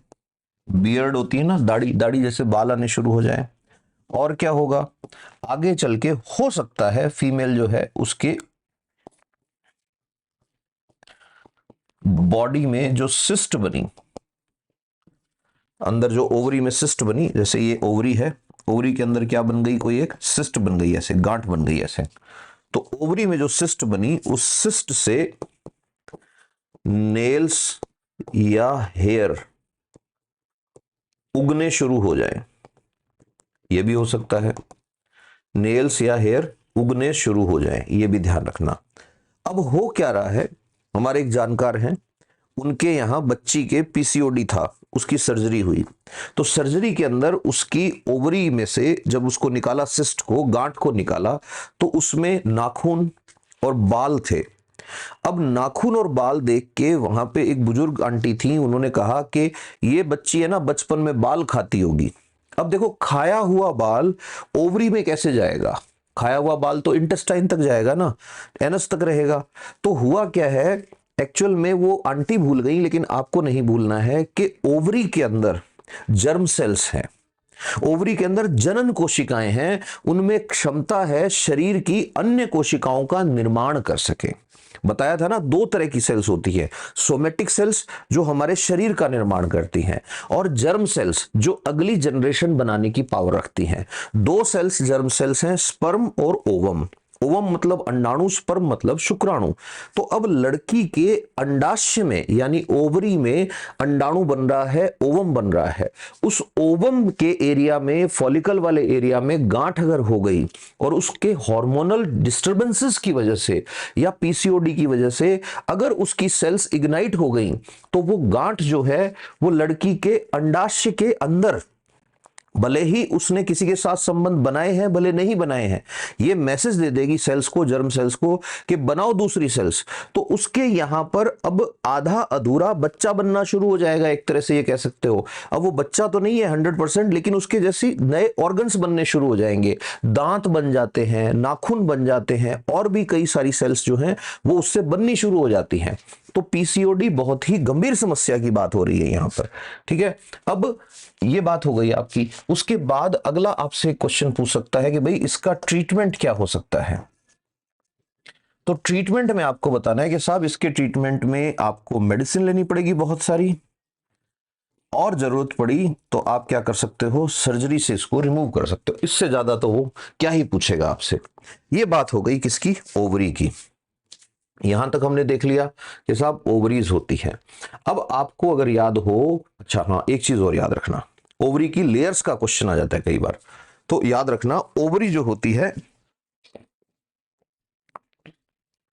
बियर्ड होती है ना, दाढ़ी, दाढ़ी जैसे बाल आने शुरू हो जाए। और क्या होगा? आगे चल के हो सकता है फीमेल जो है उसके बॉडी में जो सिस्ट बनी, अंदर जो ओवरी में सिस्ट बनी, जैसे ये ओवरी है, ओवरी के अंदर क्या बन गई? कोई एक सिस्ट बन गई, ऐसे गांठ बन गई ऐसे। तो ओवरी में जो सिस्ट बनी, उस सिस्ट से नेल्स या हेयर उगने शुरू हो जाए। ये भी हो सकता है, नेल्स या हेयर उगने शुरू हो जाए, ये भी ध्यान रखना। अब हो क्या रहा है, हमारे एक जानकार हैं, उनके यहां बच्ची के पीसीओडी था, उसकी सर्जरी हुई। तो सर्जरी के अंदर उसकी ओवरी में से जब उसको निकाला, सिस्ट को, गांठ को निकाला, तो उसमें नाखून और बाल थे। अब नाखून और बाल देख के वहां पे एक बुजुर्ग आंटी थी, उन्होंने कहा कि ये बच्ची है ना बचपन में बाल खाती होगी। अब देखो खाया हुआ बाल ओवरी में कैसे जाएगा? खाया हुआ बाल तो इंटेस्टाइन तक जाएगा ना, एनस तक रहेगा। तो हुआ क्या है, एक्चुअल में वो आंटी भूल गई, लेकिन आपको नहीं भूलना है कि ओवरी के अंदर जर्म सेल्स हैं, ओवरी के अंदर जनन कोशिकाएं हैं, उनमें क्षमता है शरीर की अन्य कोशिकाओं का निर्माण कर सके। बताया था ना, दो तरह की सेल्स होती है, सोमेटिक सेल्स जो हमारे शरीर का निर्माण करती हैं, और जर्म सेल्स जो अगली जनरेशन बनाने की पावर रखती हैं। दो सेल्स जर्म सेल्स हैं, स्पर्म और ओवम। ओवम मतलब अंडाणु, स्पर्म मतलब शुक्राणु। तो अब लड़की के अंडाशय में यानी ओवरी में अंडाणु बन रहा है, ओवम बन रहा है। उस ओवम के एरिया में, फॉलिकल वाले एरिया में गांठ अगर हो गई और उसके हार्मोनल डिस्टरबेंसेस की वजह से या पीसीओडी की वजह से अगर उसकी सेल्स इग्नाइट हो गई, तो वो गांठ जो है वो लड़की के अंडाशय के अंदर, भले ही उसने किसी के साथ संबंध बनाए हैं भले नहीं बनाए हैं, ये मैसेज दे देगी सेल्स को, जर्म सेल्स को, कि बनाओ दूसरी सेल्स। तो उसके यहां पर अब आधा अधूरा बच्चा बनना शुरू हो जाएगा, एक तरह से ये कह सकते हो। अब वो बच्चा तो नहीं है 100%, लेकिन उसके जैसी नए ऑर्गन्स बनने शुरू हो जाएंगे, दांत बन जाते हैं, नाखून बन जाते हैं, और भी कई सारी सेल्स जो हैं वो उससे बननी शुरू हो जाती हैं। तो पीसीओडी बहुत ही गंभीर समस्या की बात हो रही है यहां पर, ठीक है। अब ये बात हो गई आपकी, उसके बाद अगला आपसे क्वेश्चन पूछ सकता है कि भाई इसका ट्रीटमेंट क्या हो सकता है। तो ट्रीटमेंट में आपको बताना है कि साहब इसके ट्रीटमेंट में आपको मेडिसिन लेनी पड़ेगी बहुत सारी, और जरूरत पड़ी तो आप क्या कर सकते हो, सर्जरी से इसको रिमूव कर सकते हो। इससे ज्यादा तो वो क्या ही पूछेगा आपसे। ये बात हो गई किसकी, ओवरी की। यहां तक हमने देख लिया कि साहब ओवरीज होती है। अब आपको अगर याद हो, अच्छा हाँ एक चीज और याद रखना, ओवरी की लेयर्स का क्वेश्चन आ जाता है कई बार, तो याद रखना ओवरी जो होती है,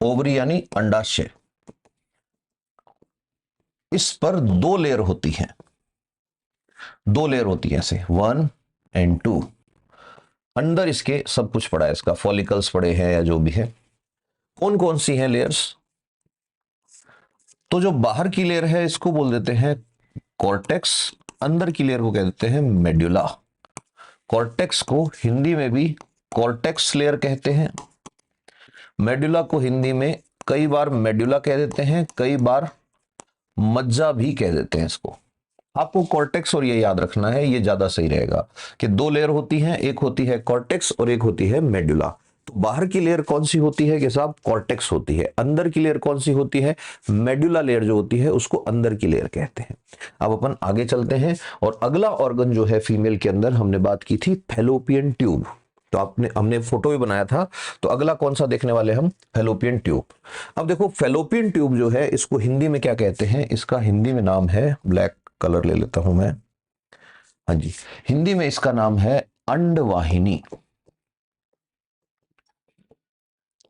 ओवरी यानी अंडाशय, इस पर दो लेयर होती है, दो लेयर होती है ऐसे 1 और 2। अंदर इसके सब कुछ पड़ा है, इसका फॉलिकल्स पड़े हैं या जो भी है। कौन कौन सी हैं लेयर्स? तो जो बाहर की लेयर है इसको बोल देते हैं कॉर्टेक्स, अंदर की लेयर को कह देते हैं मेड्यूला। कॉर्टेक्स को हिंदी में भी कॉर्टेक्स लेयर कहते हैं, मेड्यूला को हिंदी में कई बार मेड्यूला कह देते हैं, कई बार मज्जा भी कह देते हैं इसको। आपको कॉर्टेक्स और ये याद रखना है, ये ज्यादा सही रहेगा कि दो लेयर होती हैं, एक होती है कॉर्टेक्स और एक होती है मेड्यूला। तो बाहर की लेयर कौन सी होती है कि साहब कॉर्टेक्स होती है, अंदर की लेयर कौन सी होती है, मेड्यूला लेयर जो होती है उसको अंदर की लेयर कहते हैं। अब अपन आगे चलते हैं, और अगला ऑर्गन जो है फीमेल के अंदर, हमने बात की थी फैलोपियन ट्यूब, तो हमने फोटो भी बनाया था। तो अगला कौन सा देखने वाले हम, फैलोपियन ट्यूब। अब देखो फैलोपियन ट्यूब जो है इसको हिंदी में क्या कहते हैं, इसका हिंदी में नाम है, ब्लैक कलर ले लेता हूं मैं, हाँ जी, हिंदी में इसका नाम है अंडवाहिनी।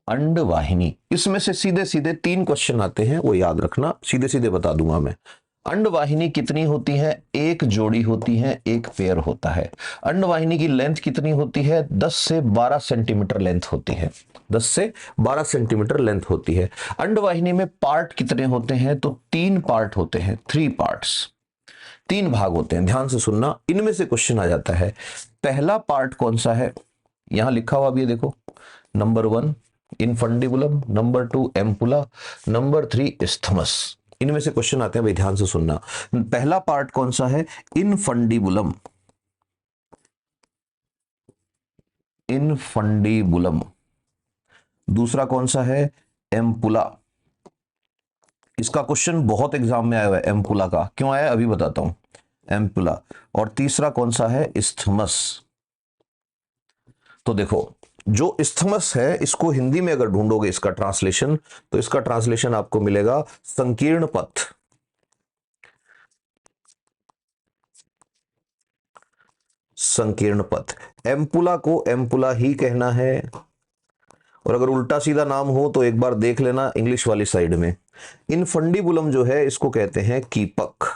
अंडवाहिनी, इसमें से सीधे सीधे 3 क्वेश्चन आते हैं, वो याद रखना, सीधे सीधे बता दूंगा मैं। अंडवाहिनी कितनी होती है, एक जोड़ी होती है, एक पेयर होता है। अंडवाहिनी की लेंथ कितनी होती है, 10 से 12 सेंटीमीटर लेंथ होती है, 10 से 12 सेंटीमीटर लेंथ होती है। अंडवाहिनी में पार्ट कितने होते हैं, तो 3 पार्ट होते हैं, 3 पार्ट्स, 3 भाग होते हैं। ध्यान से सुनना, इनमें से क्वेश्चन आ जाता है। पहला पार्ट कौन सा है, यहां लिखा हुआ भी है देखो, number 1 infundibulum, number 2 ampulla, number 3 isthmus. इनमें से क्वेश्चन आते हैं भाई, ध्यान से सुनना। पहला पार्ट कौन सा है, इनफंडिबुलम, इनफंडिबुलम। दूसरा कौन सा है, एम्पुला। इसका क्वेश्चन बहुत एग्जाम में आया हुआ है, एम्पुला का क्यों आया अभी बताता हूं, एम्पुला। और तीसरा कौन सा है, इस्थमस। तो देखो जो इस्थमस है इसको हिंदी में अगर ढूंढोगे इसका ट्रांसलेशन, तो इसका ट्रांसलेशन आपको मिलेगा संकीर्ण पथ, संकीर्ण पथ। एम्पुला को एम्पुला ही कहना है, और अगर उल्टा सीधा नाम हो तो एक बार देख लेना इंग्लिश वाली साइड में। इनफंडिबुलम जो है इसको कहते हैं कीपक,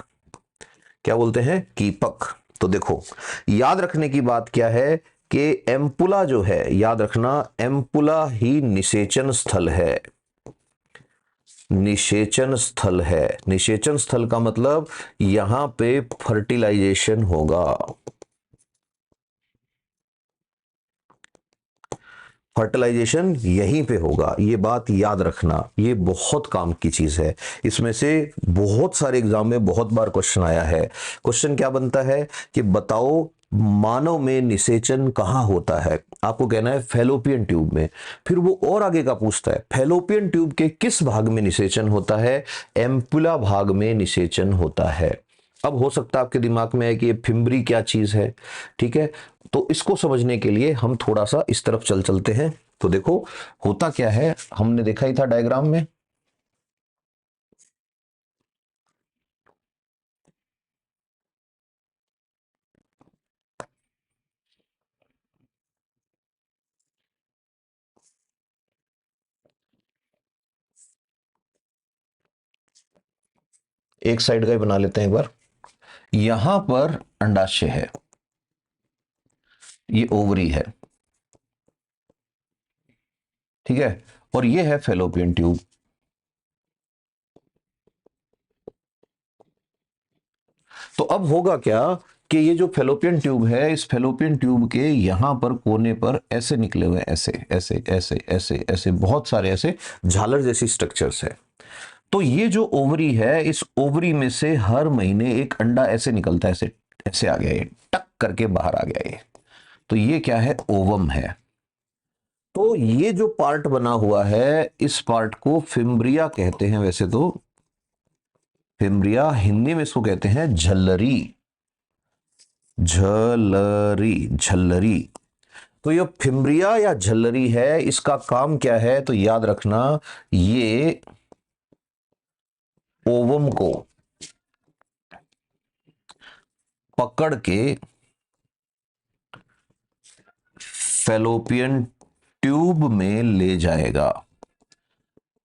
क्या बोलते हैं, कीपक। तो देखो याद रखने की बात क्या है कि एम्पुला जो है, याद रखना एम्पुला ही निषेचन स्थल है, निषेचन स्थल है। निषेचन स्थल का मतलब यहां पे फर्टिलाइजेशन होगा। फर्टिलाइजेशन यहीं पे होगा, ये बात याद रखना, ये बहुत काम की चीज है। इसमें से बहुत सारे एग्जाम में बहुत बार क्वेश्चन आया है। क्वेश्चन क्या बनता है कि बताओ मानव में निषेचन कहाँ होता है, आपको कहना है फैलोपियन ट्यूब में। फिर वो और आगे का पूछता है फैलोपियन ट्यूब के किस भाग में निषेचन होता है, एम्पुला भाग में निषेचन होता है। अब हो सकता है आपके दिमाग में है कि ये फिम्बरी क्या चीज है, ठीक है। तो इसको समझने के लिए हम थोड़ा सा इस तरफ चलते हैं। तो देखो होता क्या है, हमने देखा ही था डायग्राम में। एक साइड का ही बना लेते हैं एक बार। यहां पर अंडाशय है, ये ओवरी है, ठीक है, और ये है फैलोपियन ट्यूब। तो अब होगा क्या कि ये जो फैलोपियन ट्यूब है, इस फैलोपियन ट्यूब के यहां पर कोने पर ऐसे निकले हुए, ऐसे ऐसे ऐसे ऐसे ऐसे बहुत सारे ऐसे झालर जैसी स्ट्रक्चर्स है। तो ये जो ओवरी है, इस ओवरी में से हर महीने एक अंडा ऐसे निकलता है, ऐसे ऐसे आ गया, ये टक करके बाहर आ गया ये। तो ये क्या है, ओवम है। तो ये जो पार्ट बना हुआ है, इस पार्ट को फिम्ब्रिया कहते हैं। वैसे तो फिम्ब्रिया, हिंदी में इसको कहते हैं झल्लरी। झल्लरी, झल्लरी। तो ये फिम्ब्रिया या झल्लरी है, इसका काम क्या है तो याद रखना, ये ओवम को पकड़ के फैलोपियन ट्यूब में ले जाएगा।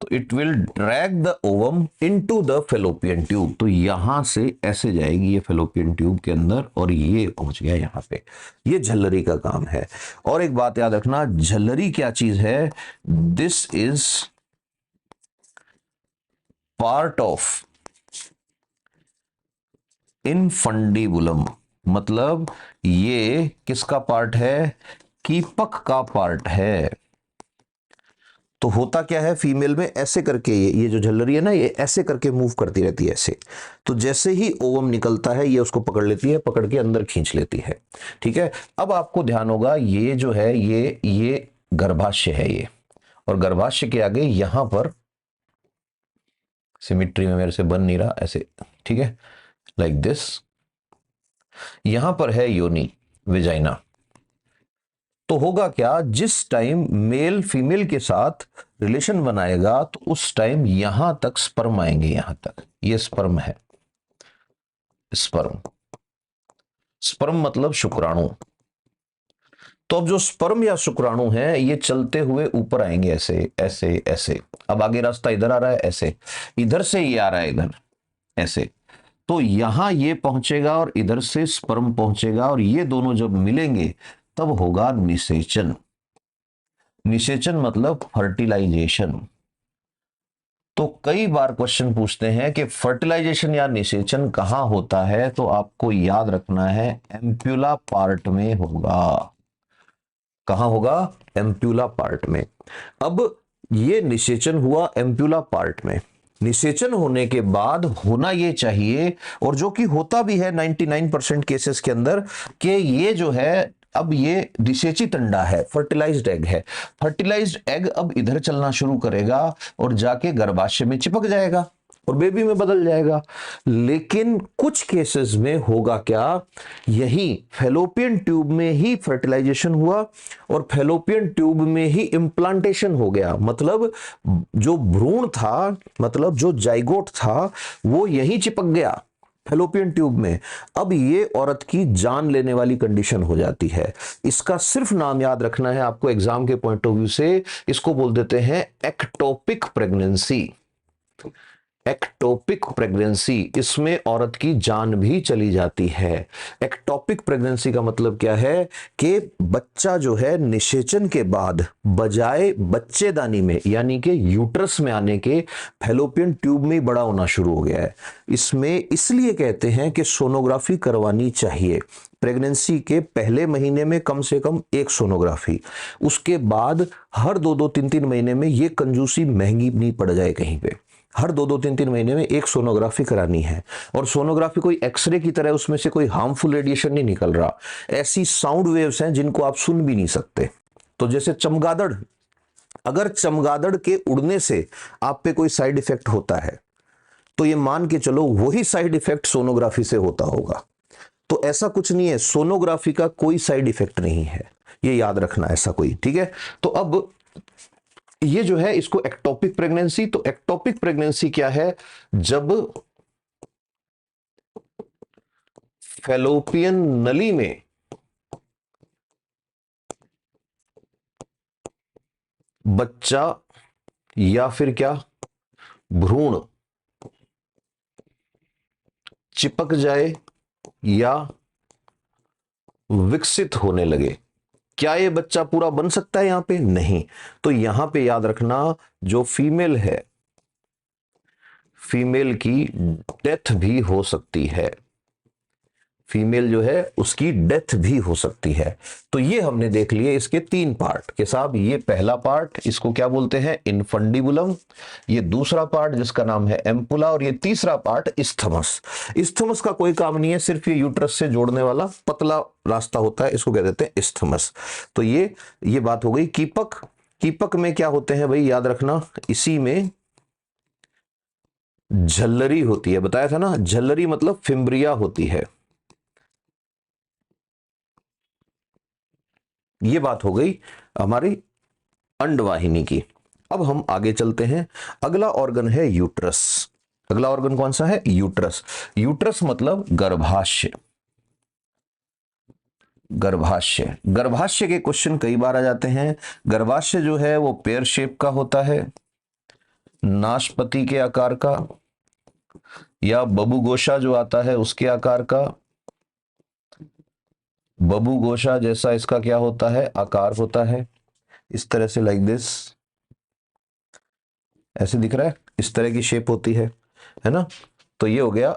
तो it will drag the ovum into the fallopian tube. तो यहां से ऐसे जाएगी ये फैलोपियन ट्यूब के अंदर, और ये पहुंच गया यहां पे। ये झल्लरी का काम है। और एक बात याद रखना, झल्लरी क्या चीज है, this is part of infundibulum. मतलब ये किसका पार्ट है, कीपक का पार्ट है। तो होता क्या है, फीमेल में ऐसे करके ये जो झल्लरी है ना, ये ऐसे करके मूव करती रहती है ऐसे। तो जैसे ही ओवम निकलता है, ये उसको पकड़ लेती है, पकड़ के अंदर खींच लेती है, ठीक है। अब आपको ध्यान होगा, ये जो है ये गर्भाशय है ये, और गर्भाशय के आगे यहां पर, सिमिट्री में मेरे से बन नहीं रहा ऐसे, ठीक है, लाइक दिस, यहां पर है योनि, विजाइना। तो होगा क्या, जिस टाइम मेल फीमेल के साथ रिलेशन बनाएगा, तो उस टाइम यहां तक स्पर्म आएंगे, यहां तक, ये स्पर्म है, स्पर्म। स्पर्म मतलब शुक्राणु। तो अब जो स्पर्म या शुक्राणु है, ये चलते हुए ऊपर आएंगे ऐसे ऐसे ऐसे। अब आगे रास्ता इधर आ रहा है ऐसे, इधर से ये आ रहा है इधर ऐसे। तो यहां ये पहुंचेगा और इधर से स्पर्म पहुंचेगा, और ये दोनों जब मिलेंगे तब होगा निषेचन। निषेचन मतलब फर्टिलाइजेशन। तो कई बार क्वेश्चन पूछते हैं कि फर्टिलाइजेशन या निषेचन कहां होता है, तो आपको याद रखना है एम्प्यूला पार्ट में होगा। कहां होगा, एम्प्यूला पार्ट में। अब ये निषेचन हुआ एम्प्यूला पार्ट में। निषेचन होने के बाद होना ये चाहिए, और जो कि होता भी है 99% केसेस के अंदर, कि ये जो है, अब ये निषेचित अंडा है, फर्टिलाइज्ड एग है। फर्टिलाइज्ड एग अब इधर चलना शुरू करेगा और जाके गर्भाशय में चिपक जाएगा और बेबी में बदल जाएगा। लेकिन कुछ केसेस में होगा क्या, यही फैलोपियन ट्यूब में ही फर्टिलाइजेशन हुआ और फैलोपियन ट्यूब में ही इम्प्लांटेशन हो गया। मतलब जो भ्रूण था, मतलब जो जाइगोट था, वो यहीं चिपक गया फैलोपियन ट्यूब में। अब ये औरत की जान लेने वाली कंडीशन हो जाती है। इसका सिर्फ नाम याद रखना है आपको एग्जाम के पॉइंट ऑफ व्यू से, इसको बोल देते हैं एक्टोपिक प्रेगनेंसी। एक्टोपिक प्रेगनेंसी, इसमें औरत की जान भी चली जाती है। एक्टोपिक प्रेगनेंसी का मतलब क्या है कि बच्चा जो है निषेचन के बाद बजाय बच्चेदानी में यानी कि यूट्रस में आने के फैलोपियन ट्यूब में ही बड़ा होना शुरू हो गया है। इसमें इसलिए कहते हैं कि सोनोग्राफी करवानी चाहिए। प्रेगनेंसी के पहले महीने में कम से कम एक सोनोग्राफी, उसके बाद हर 2-2 3-3 महीने में, ये कंजूसी महंगी नहीं पड़ जाए कहीं पे, हर 2-2 3-3 महीने में एक सोनोग्राफी करानी है। और सोनोग्राफी कोई एक्सरे की तरह, उसमें से कोई हार्मफुल रेडिएशन नहीं निकल रहा, ऐसी साउंड वेव्स हैं जिनको आप सुन भी नहीं सकते। तो जैसे चमगादड़, अगर चमगादड़ के उड़ने से आप पे कोई साइड इफेक्ट होता है तो ये मान के चलो वही साइड इफेक्ट सोनोग्राफी से होता होगा। तो ऐसा कुछ नहीं है, सोनोग्राफी का कोई साइड इफेक्ट नहीं है, ये याद रखना ऐसा कोई, ठीक है। तो अब ये जो है इसको एक्टोपिक प्रेगनेंसी, तो एक्टोपिक प्रेगनेंसी क्या है, जब फैलोपियन नली में बच्चा या फिर क्या भ्रूण चिपक जाए या विकसित होने लगे। क्या ये बच्चा पूरा बन सकता है यहां पे? नहीं। तो यहां पे याद रखना, जो फीमेल है, फीमेल की डेथ भी हो सकती है, फीमेल जो है उसकी डेथ भी हो सकती है। तो ये हमने देख लिए इसके 3 पार्ट के साहब। ये पहला पार्ट, इसको क्या बोलते हैं? इनफंडिबुलम। ये दूसरा पार्ट जिसका नाम है एम्पुला, और ये तीसरा पार्ट इस्थमस। इस्थमस का कोई काम नहीं है, सिर्फ ये यूट्रस से जोड़ने वाला पतला रास्ता होता है, इसको कह देते हैं इस्थमस। तो ये बात हो गई। कीपक, कीपक में क्या होते हैं भाई, याद रखना, इसी में झल्लरी होती है, बताया था ना, झल्लरी मतलब फिम्ब्रिया होती है। ये बात हो गई हमारी अंडवाहिनी की। अब हम आगे चलते हैं। अगला ऑर्गन है यूट्रस। अगला ऑर्गन कौन सा है? यूट्रस। यूट्रस मतलब गर्भाशय। गर्भाशय, गर्भाशय के क्वेश्चन कई बार आ जाते हैं। गर्भाशय जो है वो पेयर शेप का होता है, नाशपति के आकार का, या बबूगोशा जो आता है उसके आकार का। बबूगोशा जैसा इसका क्या होता है? आकार होता है, इस तरह से, लाइक दिस, ऐसे दिख रहा है, इस तरह की शेप होती है ना। तो ये हो गया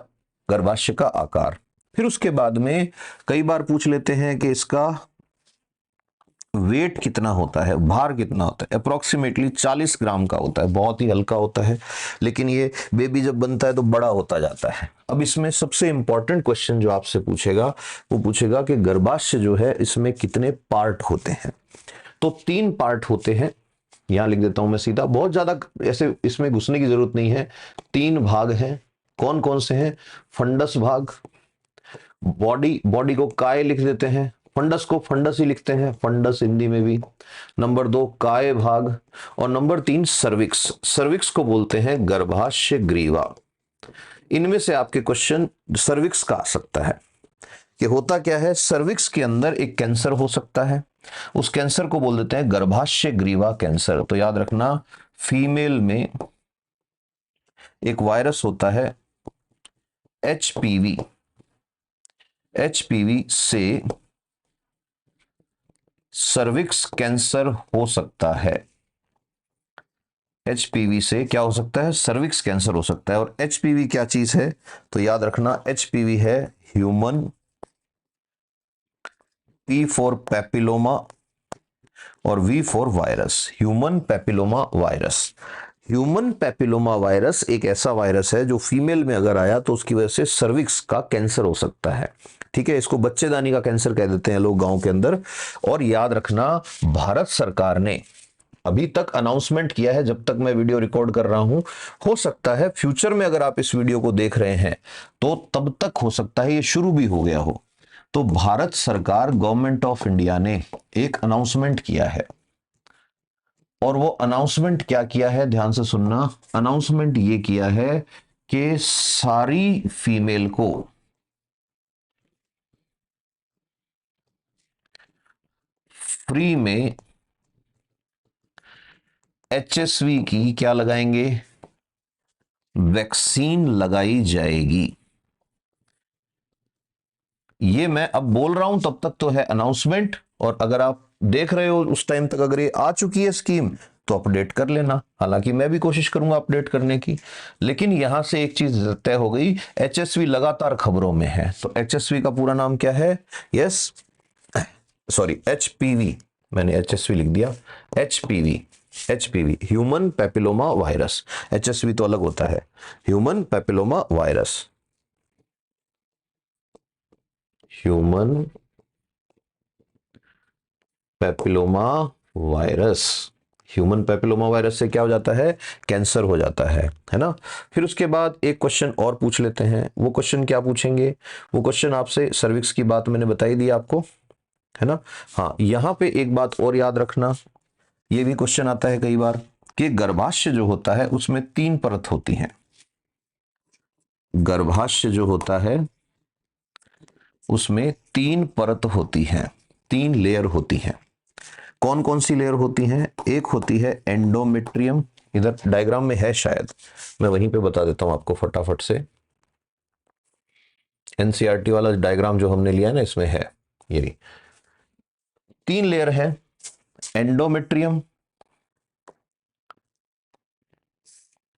गर्भाशय का आकार। फिर उसके बाद में कई बार पूछ लेते हैं कि इसका वेट कितना होता है, भार कितना होता है? अप्रोक्सीमेटली 40 ग्राम का होता है, बहुत ही हल्का होता है, लेकिन ये बेबी जब बनता है तो बड़ा होता जाता है। अब इसमें सबसे इंपॉर्टेंट क्वेश्चन जो आपसे पूछेगा, वो पूछेगा कि गर्भाशय जो है इसमें कितने पार्ट होते हैं। तो 3 पार्ट होते हैं, यहां लिख देता हूं मैं सीधा, बहुत ज्यादा ऐसे इसमें घुसने की जरूरत नहीं है। 3 भाग हैं। कौन कौन से हैं? फंडस भाग, बॉडी, बॉडी को काय लिख देते हैं, फंडस को फंडस ही लिखते हैं, फंडस हिंदी में भी। नंबर 2 काय भाग, और नंबर 3 सर्विक्स। सर्विक्स को बोलते हैं गर्भाशय ग्रीवा। इनमें से आपके क्वेश्चन सर्विक्स का आ सकता है कि होता क्या है। सर्विक्स के अंदर एक कैंसर हो सकता है, उस कैंसर को बोल देते हैं गर्भाशय ग्रीवा कैंसर। तो याद रखना, फीमेल में एक वायरस होता है एचपीवी, एचपीवी से सर्विक्स कैंसर हो सकता है। एचपीवी से क्या हो सकता है? सर्विक्स कैंसर हो सकता है। और एचपीवी क्या चीज है? तो याद रखना, एचपीवी है ह्यूमन, पी फॉर पैपिलोमा और V for virus, human papilloma virus. Human papilloma virus एक ऐसा वायरस है जो फीमेल में अगर आया तो उसकी वजह से सर्विक्स का कैंसर हो सकता है, ठीक है। इसको बच्चेदानी का कैंसर कह देते हैं लोग गांव के अंदर। और याद रखना, भारत सरकार ने अभी तक अनाउंसमेंट किया है, जब तक मैं वीडियो रिकॉर्ड कर रहा हूं, हो सकता है फ्यूचर में अगर आप इस वीडियो को देख रहे हैं तो तब तक हो सकता है ये शुरू भी हो गया हो। तो भारत सरकार, गवर्नमेंट ऑफ इंडिया ने एक अनाउंसमेंट किया है, और वो अनाउंसमेंट क्या किया है, ध्यान से सुनना। अनाउंसमेंट ये किया है कि सारी फीमेल को फ्री में एचएसवी की क्या लगाएंगे? वैक्सीन लगाई जाएगी। ये मैं अब बोल रहा हूं तब तक तो है अनाउंसमेंट, और अगर आप देख रहे हो उस टाइम तक अगर ये आ चुकी है स्कीम तो अपडेट कर लेना, हालांकि मैं भी कोशिश करूंगा अपडेट करने की। लेकिन यहां से एक चीज तय हो गई, एचएसवी लगातार खबरों में है। तो एचएसवी का पूरा नाम क्या है? यस, सॉरी, एचपीवी, मैंने एचएसवी लिख दिया। HPV, HPV human papilloma virus. HSV तो अलग होता है, human papilloma virus, human papilloma virus. Human papilloma virus से क्या हो जाता है? कैंसर हो जाता है ना। फिर उसके बाद एक क्वेश्चन और पूछ लेते हैं। वो क्वेश्चन क्या पूछेंगे? वो क्वेश्चन आपसे सर्विक्स की बात मैंने बताई दी आपको, है ना। हाँ, यहां पे एक बात और याद रखना, ये भी क्वेश्चन आता है कई बार कि गर्भाशय जो होता है उसमें 3 परत होती हैं। गर्भाशय जो होता है उसमें 3 परत होती हैं, 3 लेयर होती हैं। कौन कौन सी लेयर होती हैं? एक होती है एंडोमेट्रियम, इधर डायग्राम में है शायद, मैं वहीं पे बता देता हूं आपको फटाफट से। एनसीईआरटी वाला डायग्राम जो हमने लिया है ना, इसमें है ये 3 लेयर है, एंडोमेट्रियम,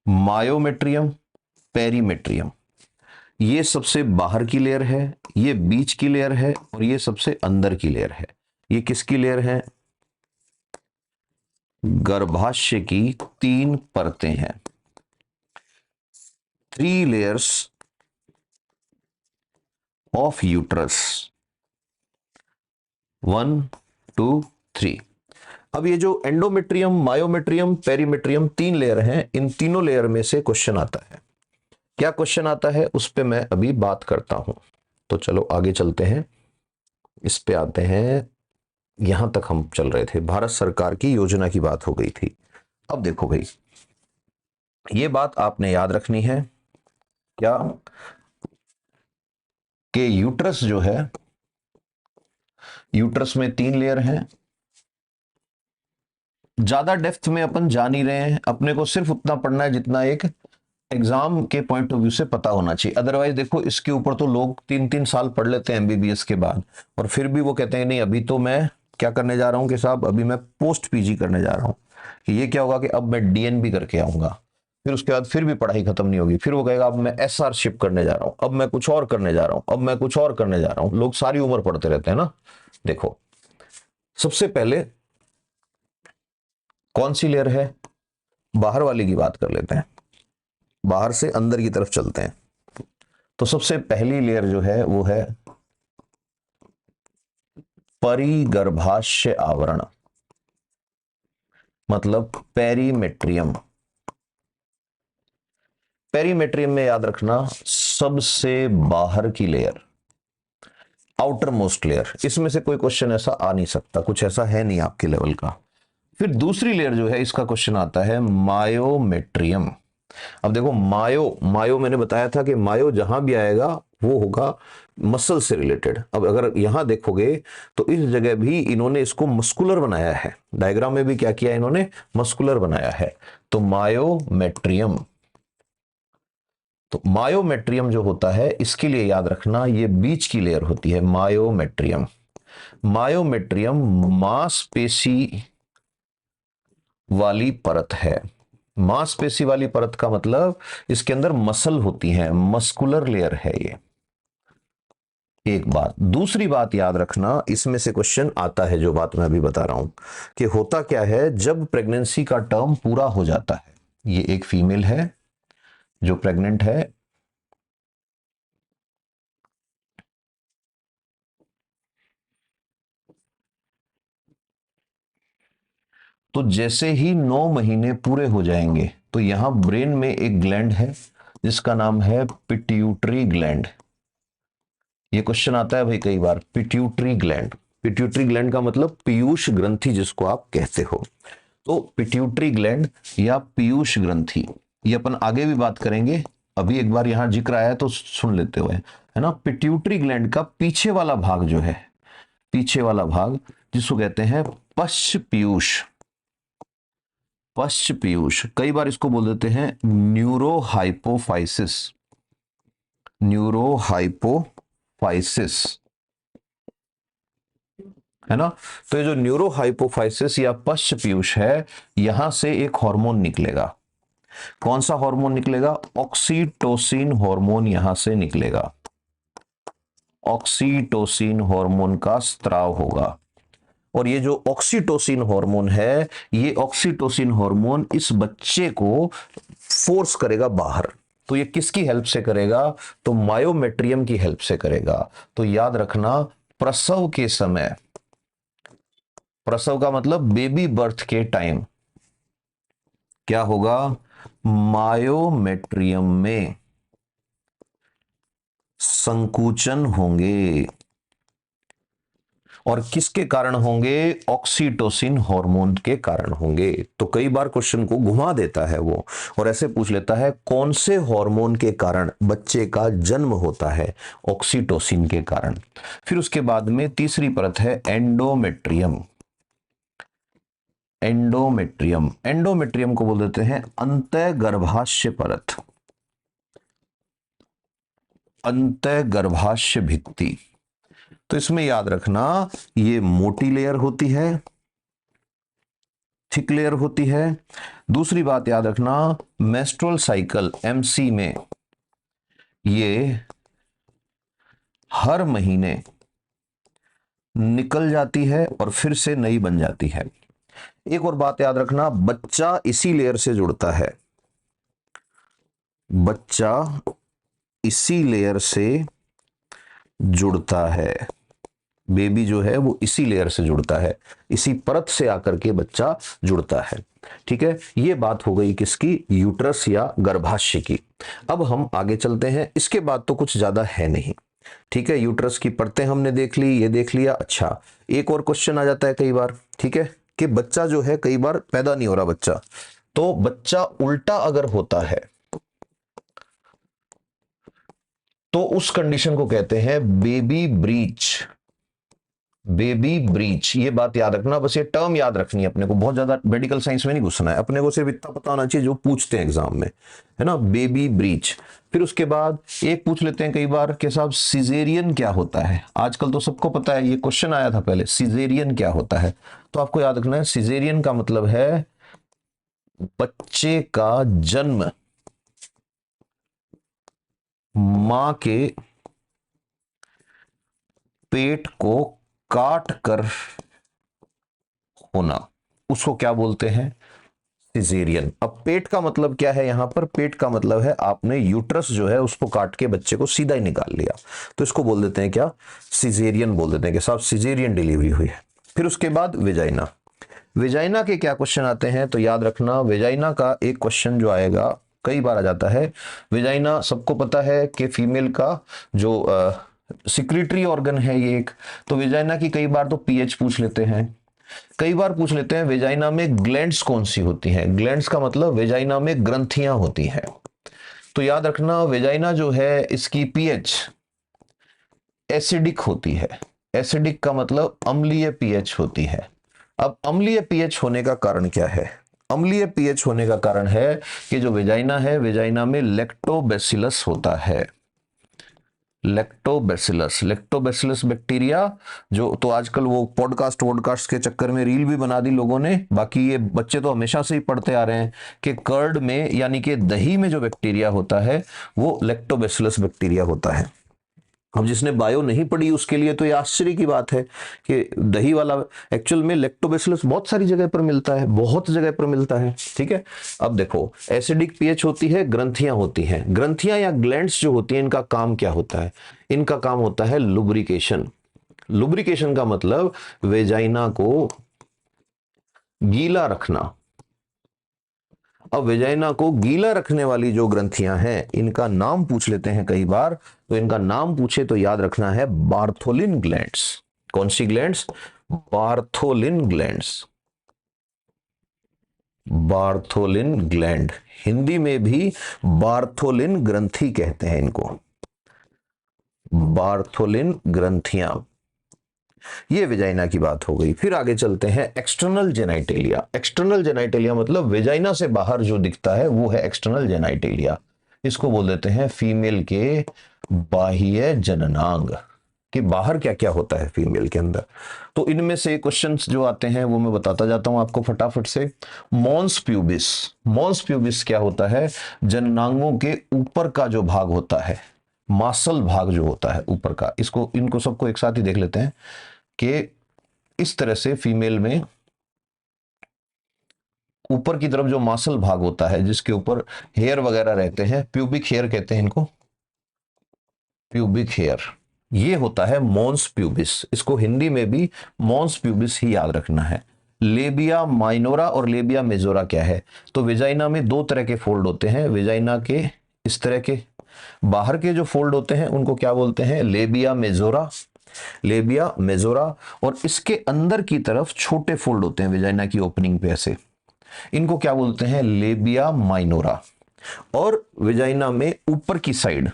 मायोमेट्रियम, पेरीमेट्रियम। ये सबसे बाहर की लेयर है, ये बीच की लेयर है, और ये सबसे अंदर की लेयर है। ये किसकी लेयर है? गर्भाशय की 3 परतें हैं, 3 लेयर्स ऑफ यूट्रस, 1 2 3। अब ये जो एंडोमेट्रियम, मायोमेट्रियम, पेरीमेट्रियम 3 लेयर हैं, इन तीनों लेयर में से क्वेश्चन आता है। क्या क्वेश्चन आता है उस पे मैं अभी बात करता हूं। तो चलो आगे चलते हैं, इस पे आते हैं। यहां तक हम चल रहे थे, भारत सरकार की योजना की बात हो गई थी। अब देखो भाई, ये बात आपने याद रखनी है क्या, कि यूट्रस जो है, यूट्रस में 3 लेयर हैं। ज्यादा डेप्थ में अपन जा नहीं रहे हैं, अपने को सिर्फ उतना पढ़ना है जितना एक एग्जाम के पॉइंट ऑफ व्यू से पता होना चाहिए। अदरवाइज देखो, इसके ऊपर तो लोग 3-3 साल पढ़ लेते हैं एमबीबीएस के बाद, और फिर भी वो कहते हैं नहीं अभी तो मैं क्या करने जा रहा हूं कि साहब अभी मैं पोस्ट पीजी करने जा रहा हूं। कि ये क्या होगा कि अब मैं डीएनबी करके आऊंगा, फिर उसके बाद फिर भी पढ़ाई खत्म नहीं होगी, फिर वो कहेगा अब मैं एसआर शिप करने जा रहा हूं, अब मैं कुछ और करने जा रहा हूं, अब मैं कुछ और करने जा रहा हूं। लोग सारी उम्र पढ़ते रहते हैं ना। देखो, सबसे पहले कौन सी लेयर है? बाहर वाली की बात कर लेते हैं, बाहर से अंदर की तरफ चलते हैं। तो सबसे पहली लेयर जो है वो है परिगर्भाशय आवरण, मतलब पेरीमेट्रियम। पेरीमेट्रियम में याद रखना, सबसे बाहर की लेयर, आउटर मोस्ट लेयर। इसमें से कोई क्वेश्चन ऐसा आ नहीं सकता, कुछ ऐसा है नहीं आपके लेवल का। फिर दूसरी लेयर जो है, इसका क्वेश्चन आता है मायोमेट्रियम। अब देखो, मायो मायो मैंने बताया था कि मायो जहां भी आएगा वो होगा मसल से रिलेटेड। अब अगर यहां देखोगे तो इस जगह भी इन्होंने इसको मस्कुलर बनाया है, डायग्राम में भी क्या किया इन्होंने? मस्कुलर बनाया है। तो मायोमेट्रियम, तो मायोमेट्रियम जो होता है इसके लिए याद रखना, ये बीच की लेयर होती है मायोमेट्रियम। मायोमेट्रियम मांसपेशी वाली परत है। मांसपेशी वाली परत का मतलब इसके अंदर मसल होती है, मस्कुलर लेयर है ये। एक बात, दूसरी बात याद रखना, इसमें से क्वेश्चन आता है, जो बात मैं अभी बता रहा हूं कि होता क्या है जब प्रेगनेंसी का टर्म पूरा हो जाता है। ये एक फीमेल है जो प्रेग्नेंट है, तो जैसे ही 9 महीने पूरे हो जाएंगे तो यहां ब्रेन में एक ग्लैंड है जिसका नाम है पिट्यूटरी ग्लैंड। ये क्वेश्चन आता है भाई कई बार, पिट्यूटरी ग्लैंड। पिट्यूटरी ग्लैंड का मतलब पीयूष ग्रंथि जिसको आप कहते हो। तो पिट्यूटरी ग्लैंड या पीयूष ग्रंथि, ये अपन आगे भी बात करेंगे, अभी एक बार यहां जिक्र आया तो सुन लेते हुए, है ना। पिट्यूटरी ग्लैंड का पीछे वाला भाग जो है, पीछे वाला भाग जिसको कहते हैं पश्च पीयूष, पश्च पीयूष, कई बार इसको बोल देते हैं न्यूरोहाइपोफाइसिस, न्यूरोहाइपोफाइसिस, है ना। तो ये जो न्यूरोहाइपोफाइसिस या पश्च पीयूष है, यहां से एक हार्मोन निकलेगा। कौन सा हार्मोन निकलेगा? ऑक्सीटोसिन हार्मोन यहां से निकलेगा। ऑक्सीटोसिन हार्मोन का स्त्राव होगा। और ये जो ऑक्सीटोसिन हार्मोन है, ये ऑक्सीटोसिन हार्मोन इस बच्चे को फोर्स करेगा बाहर। तो ये किसकी हेल्प से करेगा? तो मायोमेट्रियम की हेल्प से करेगा। तो याद रखना, प्रसव के समय, प्रसव का मतलब बेबी बर्थ के टाइम क्या होगा? मायोमेट्रियम में संकुचन होंगे। और किसके कारण होंगे? ऑक्सीटोसिन हार्मोन के कारण होंगे। तो कई बार क्वेश्चन को घुमा देता है वो, और ऐसे पूछ लेता है कौन से हार्मोन के कारण बच्चे का जन्म होता है? ऑक्सीटोसिन के कारण। फिर उसके बाद में तीसरी परत है एंडोमेट्रियम। एंडोमेट्रियम, एंडोमेट्रियम को बोल देते हैं अंतःगर्भाशय परत, अंतःगर्भाशय भित्ति। तो इसमें याद रखना, ये मोटी लेयर होती है, थिक लेयर होती है। दूसरी बात याद रखना, मेंस्ट्रुअल साइकिल एमसी में ये हर महीने निकल जाती है और फिर से नई बन जाती है। एक और बात याद रखना, बच्चा इसी लेयर से जुड़ता है, बच्चा इसी लेयर से जुड़ता है। बेबी जो है वो इसी लेयर से जुड़ता है, इसी परत से आकर के बच्चा जुड़ता है। ठीक है, ये बात हो गई किसकी? यूट्रस या गर्भाशय की। अब हम आगे चलते हैं, इसके बाद तो कुछ ज्यादा है नहीं। ठीक है, यूट्रस की परतें हमने देख ली, ये देख लिया। अच्छा, एक और क्वेश्चन आ जाता है कई बार, ठीक है, कि बच्चा जो है कई बार पैदा नहीं हो रहा बच्चा, तो बच्चा उल्टा अगर होता है तो उस कंडीशन को कहते हैं बेबी ब्रीच। बेबी ब्रीच, ये बात याद रखना, बस ये टर्म याद रखनी है अपने को, बहुत ज्यादा मेडिकल साइंस में नहीं घुसना है, अपने को सिर्फ इतना पता होना चाहिए जो पूछते हैं एग्जाम में, है ना, बेबी ब्रीच। फिर उसके बाद एक पूछ लेते हैं कई बार कि साहब सिजेरियन क्या होता है? आजकल तो सबको पता है, ये क्वेश्चन आया था पहले, सिजेरियन क्या होता है? तो आपको याद रखना है, सिजेरियन का मतलब है बच्चे का जन्म मां के पेट को काट कर होना, उसको क्या बोलते हैं? सिजेरियन। अब पेट का मतलब क्या है? यहां पर पेट का मतलब है आपने यूट्रस जो है उसको काट के बच्चे को सीधा ही निकाल लिया, तो इसको बोल देते हैं क्या? सिजेरियन बोल देते हैं कि साहब सिजेरियन डिलीवरी हुई है। फिर उसके बाद वेजाइना। वेजाइना के क्या क्वेश्चन आते हैं? तो याद रखना, वेजाइना का एक क्वेश्चन जो आएगा, कई बार आ जाता है। वेजाइना सबको पता है कि फीमेल का जो सिक्रीटरी ऑर्गन है ये एक, तो वेजाइना की कई बार तो पीएच पूछ लेते हैं। कई बार पूछ लेते हैं वेजाइना में ग्लैंड्स कौन सी होती हैं? ग्लैंड्स का मतलब वेजाइना में ग्रंथियां होती हैं। तो याद रखना, वेजाइना जो है इसकी पीएच एसिडिक होती है। एसिडिक का मतलब अम्लीय पीएच होती है। अब अम्लीय पीएच होने का कारण क्या है? अम्लीय पीएच होने का कारण है कि जो वेजाइना है, वेजाइना में लैक्टोबैसिलस होता है। लैक्टोबैसिलस, लैक्टोबैसिलस बैक्टीरिया, जो तो आजकल वो पॉडकास्ट वॉडकास्ट के चक्कर में रील भी बना दी लोगों ने, बाकी ये बच्चे तो हमेशा से ही पढ़ते आ रहे हैं कि कर्ड में यानी कि दही में जो बैक्टीरिया होता है वो लैक्टोबैसिलस बैक्टीरिया होता है। अब जिसने बायो नहीं पढ़ी उसके लिए तो ये आश्चर्य की बात है कि दही वाला, एक्चुअल में लैक्टोबैसिलस बहुत सारी जगह पर मिलता है, बहुत जगह पर मिलता है। ठीक है, अब देखो, एसिडिक पीएच होती है, ग्रंथियां होती हैं। ग्रंथियां या ग्लैंड्स जो होती हैं, इनका काम क्या होता है? इनका काम होता है लुब्रिकेशन। लुब्रिकेशन का मतलब वेजाइना को गीला रखना। अब वेजाइना को गीला रखने वाली जो ग्रंथियां हैं, इनका नाम पूछ लेते हैं कई बार, तो इनका नाम पूछे तो याद रखना है बार्थोलिन ग्लैंड्स। कौन सी glands? Bartholin glands. Bartholin gland, Hindi में भी बार्थोलिन ग्रंथि कहते हैं इनको, बार्थोलिन ग्रंथियां। ये वेजाइना की बात हो गई। फिर आगे चलते हैं एक्सटर्नल जेनाइटेलिया। एक्सटर्नल जेनाइटेलिया मतलब वेजाइना से बाहर जो दिखता है वो है एक्सटर्नल जेनाइटेलिया। इसको बोल देते हैं फीमेल के बाह्य जननांग। कि बाहर क्या क्या होता है फीमेल के अंदर। तो इनमें से क्वेश्चंस जो आते हैं वो मैं बताता जाता हूं आपको फटाफट से। Mons pubis. मॉन्स प्यूबिस क्या होता है? जननांगों के ऊपर का जो भाग होता है, मासल भाग जो होता है ऊपर का। इसको इनको सबको एक साथ ही देख लेते हैं कि इस तरह से फीमेल में ऊपर की तरफ जो मासल भाग होता है जिसके ऊपर हेयर वगैरह रहते हैं, प्यूबिक हेयर कहते हैं इनको, प्यूबिक हेयर, ये होता है मॉन्स प्यूबिस। इसको हिंदी में भी मॉन्स प्यूबिस ही याद रखना है। लेबिया माइनोरा और लेबिया मेजोरा क्या है? तो वेजाइना में दो तरह के फोल्ड होते हैं। वेजाइना के इस तरह के बाहर के जो फोल्ड होते हैं उनको क्या बोलते हैं? Labia majora, labia majora. और इसके अंदर की तरफ छोटे फोल्ड होते हैं वेजाइना की ओपनिंग पे ऐसे, इनको क्या बोलते हैं? Labia minora. और वेजाइना में ऊपर की साइड,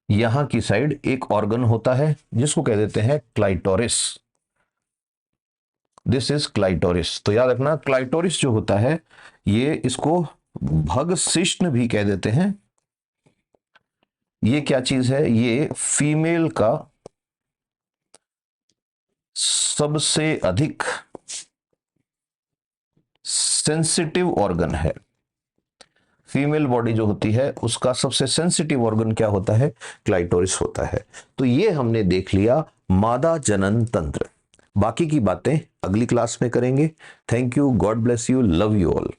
यहां की साइड एक ऑर्गन होता है जिसको कह देते हैं क्लाइटोरिस। This is clitoris. तो याद रखना क्लाइटोरिस जो होता है ये, इसको भगशिष्ण भी कह देते हैं। ये क्या चीज है? ये फीमेल का सबसे अधिक सेंसिटिव ऑर्गन है। फीमेल बॉडी जो होती है उसका सबसे सेंसिटिव ऑर्गन क्या होता है? क्लाइटोरिस होता है। तो ये हमने देख लिया मादा जनन तंत्र। बाकी की बातें अगली क्लास में करेंगे। Thank you, God bless you, love you all.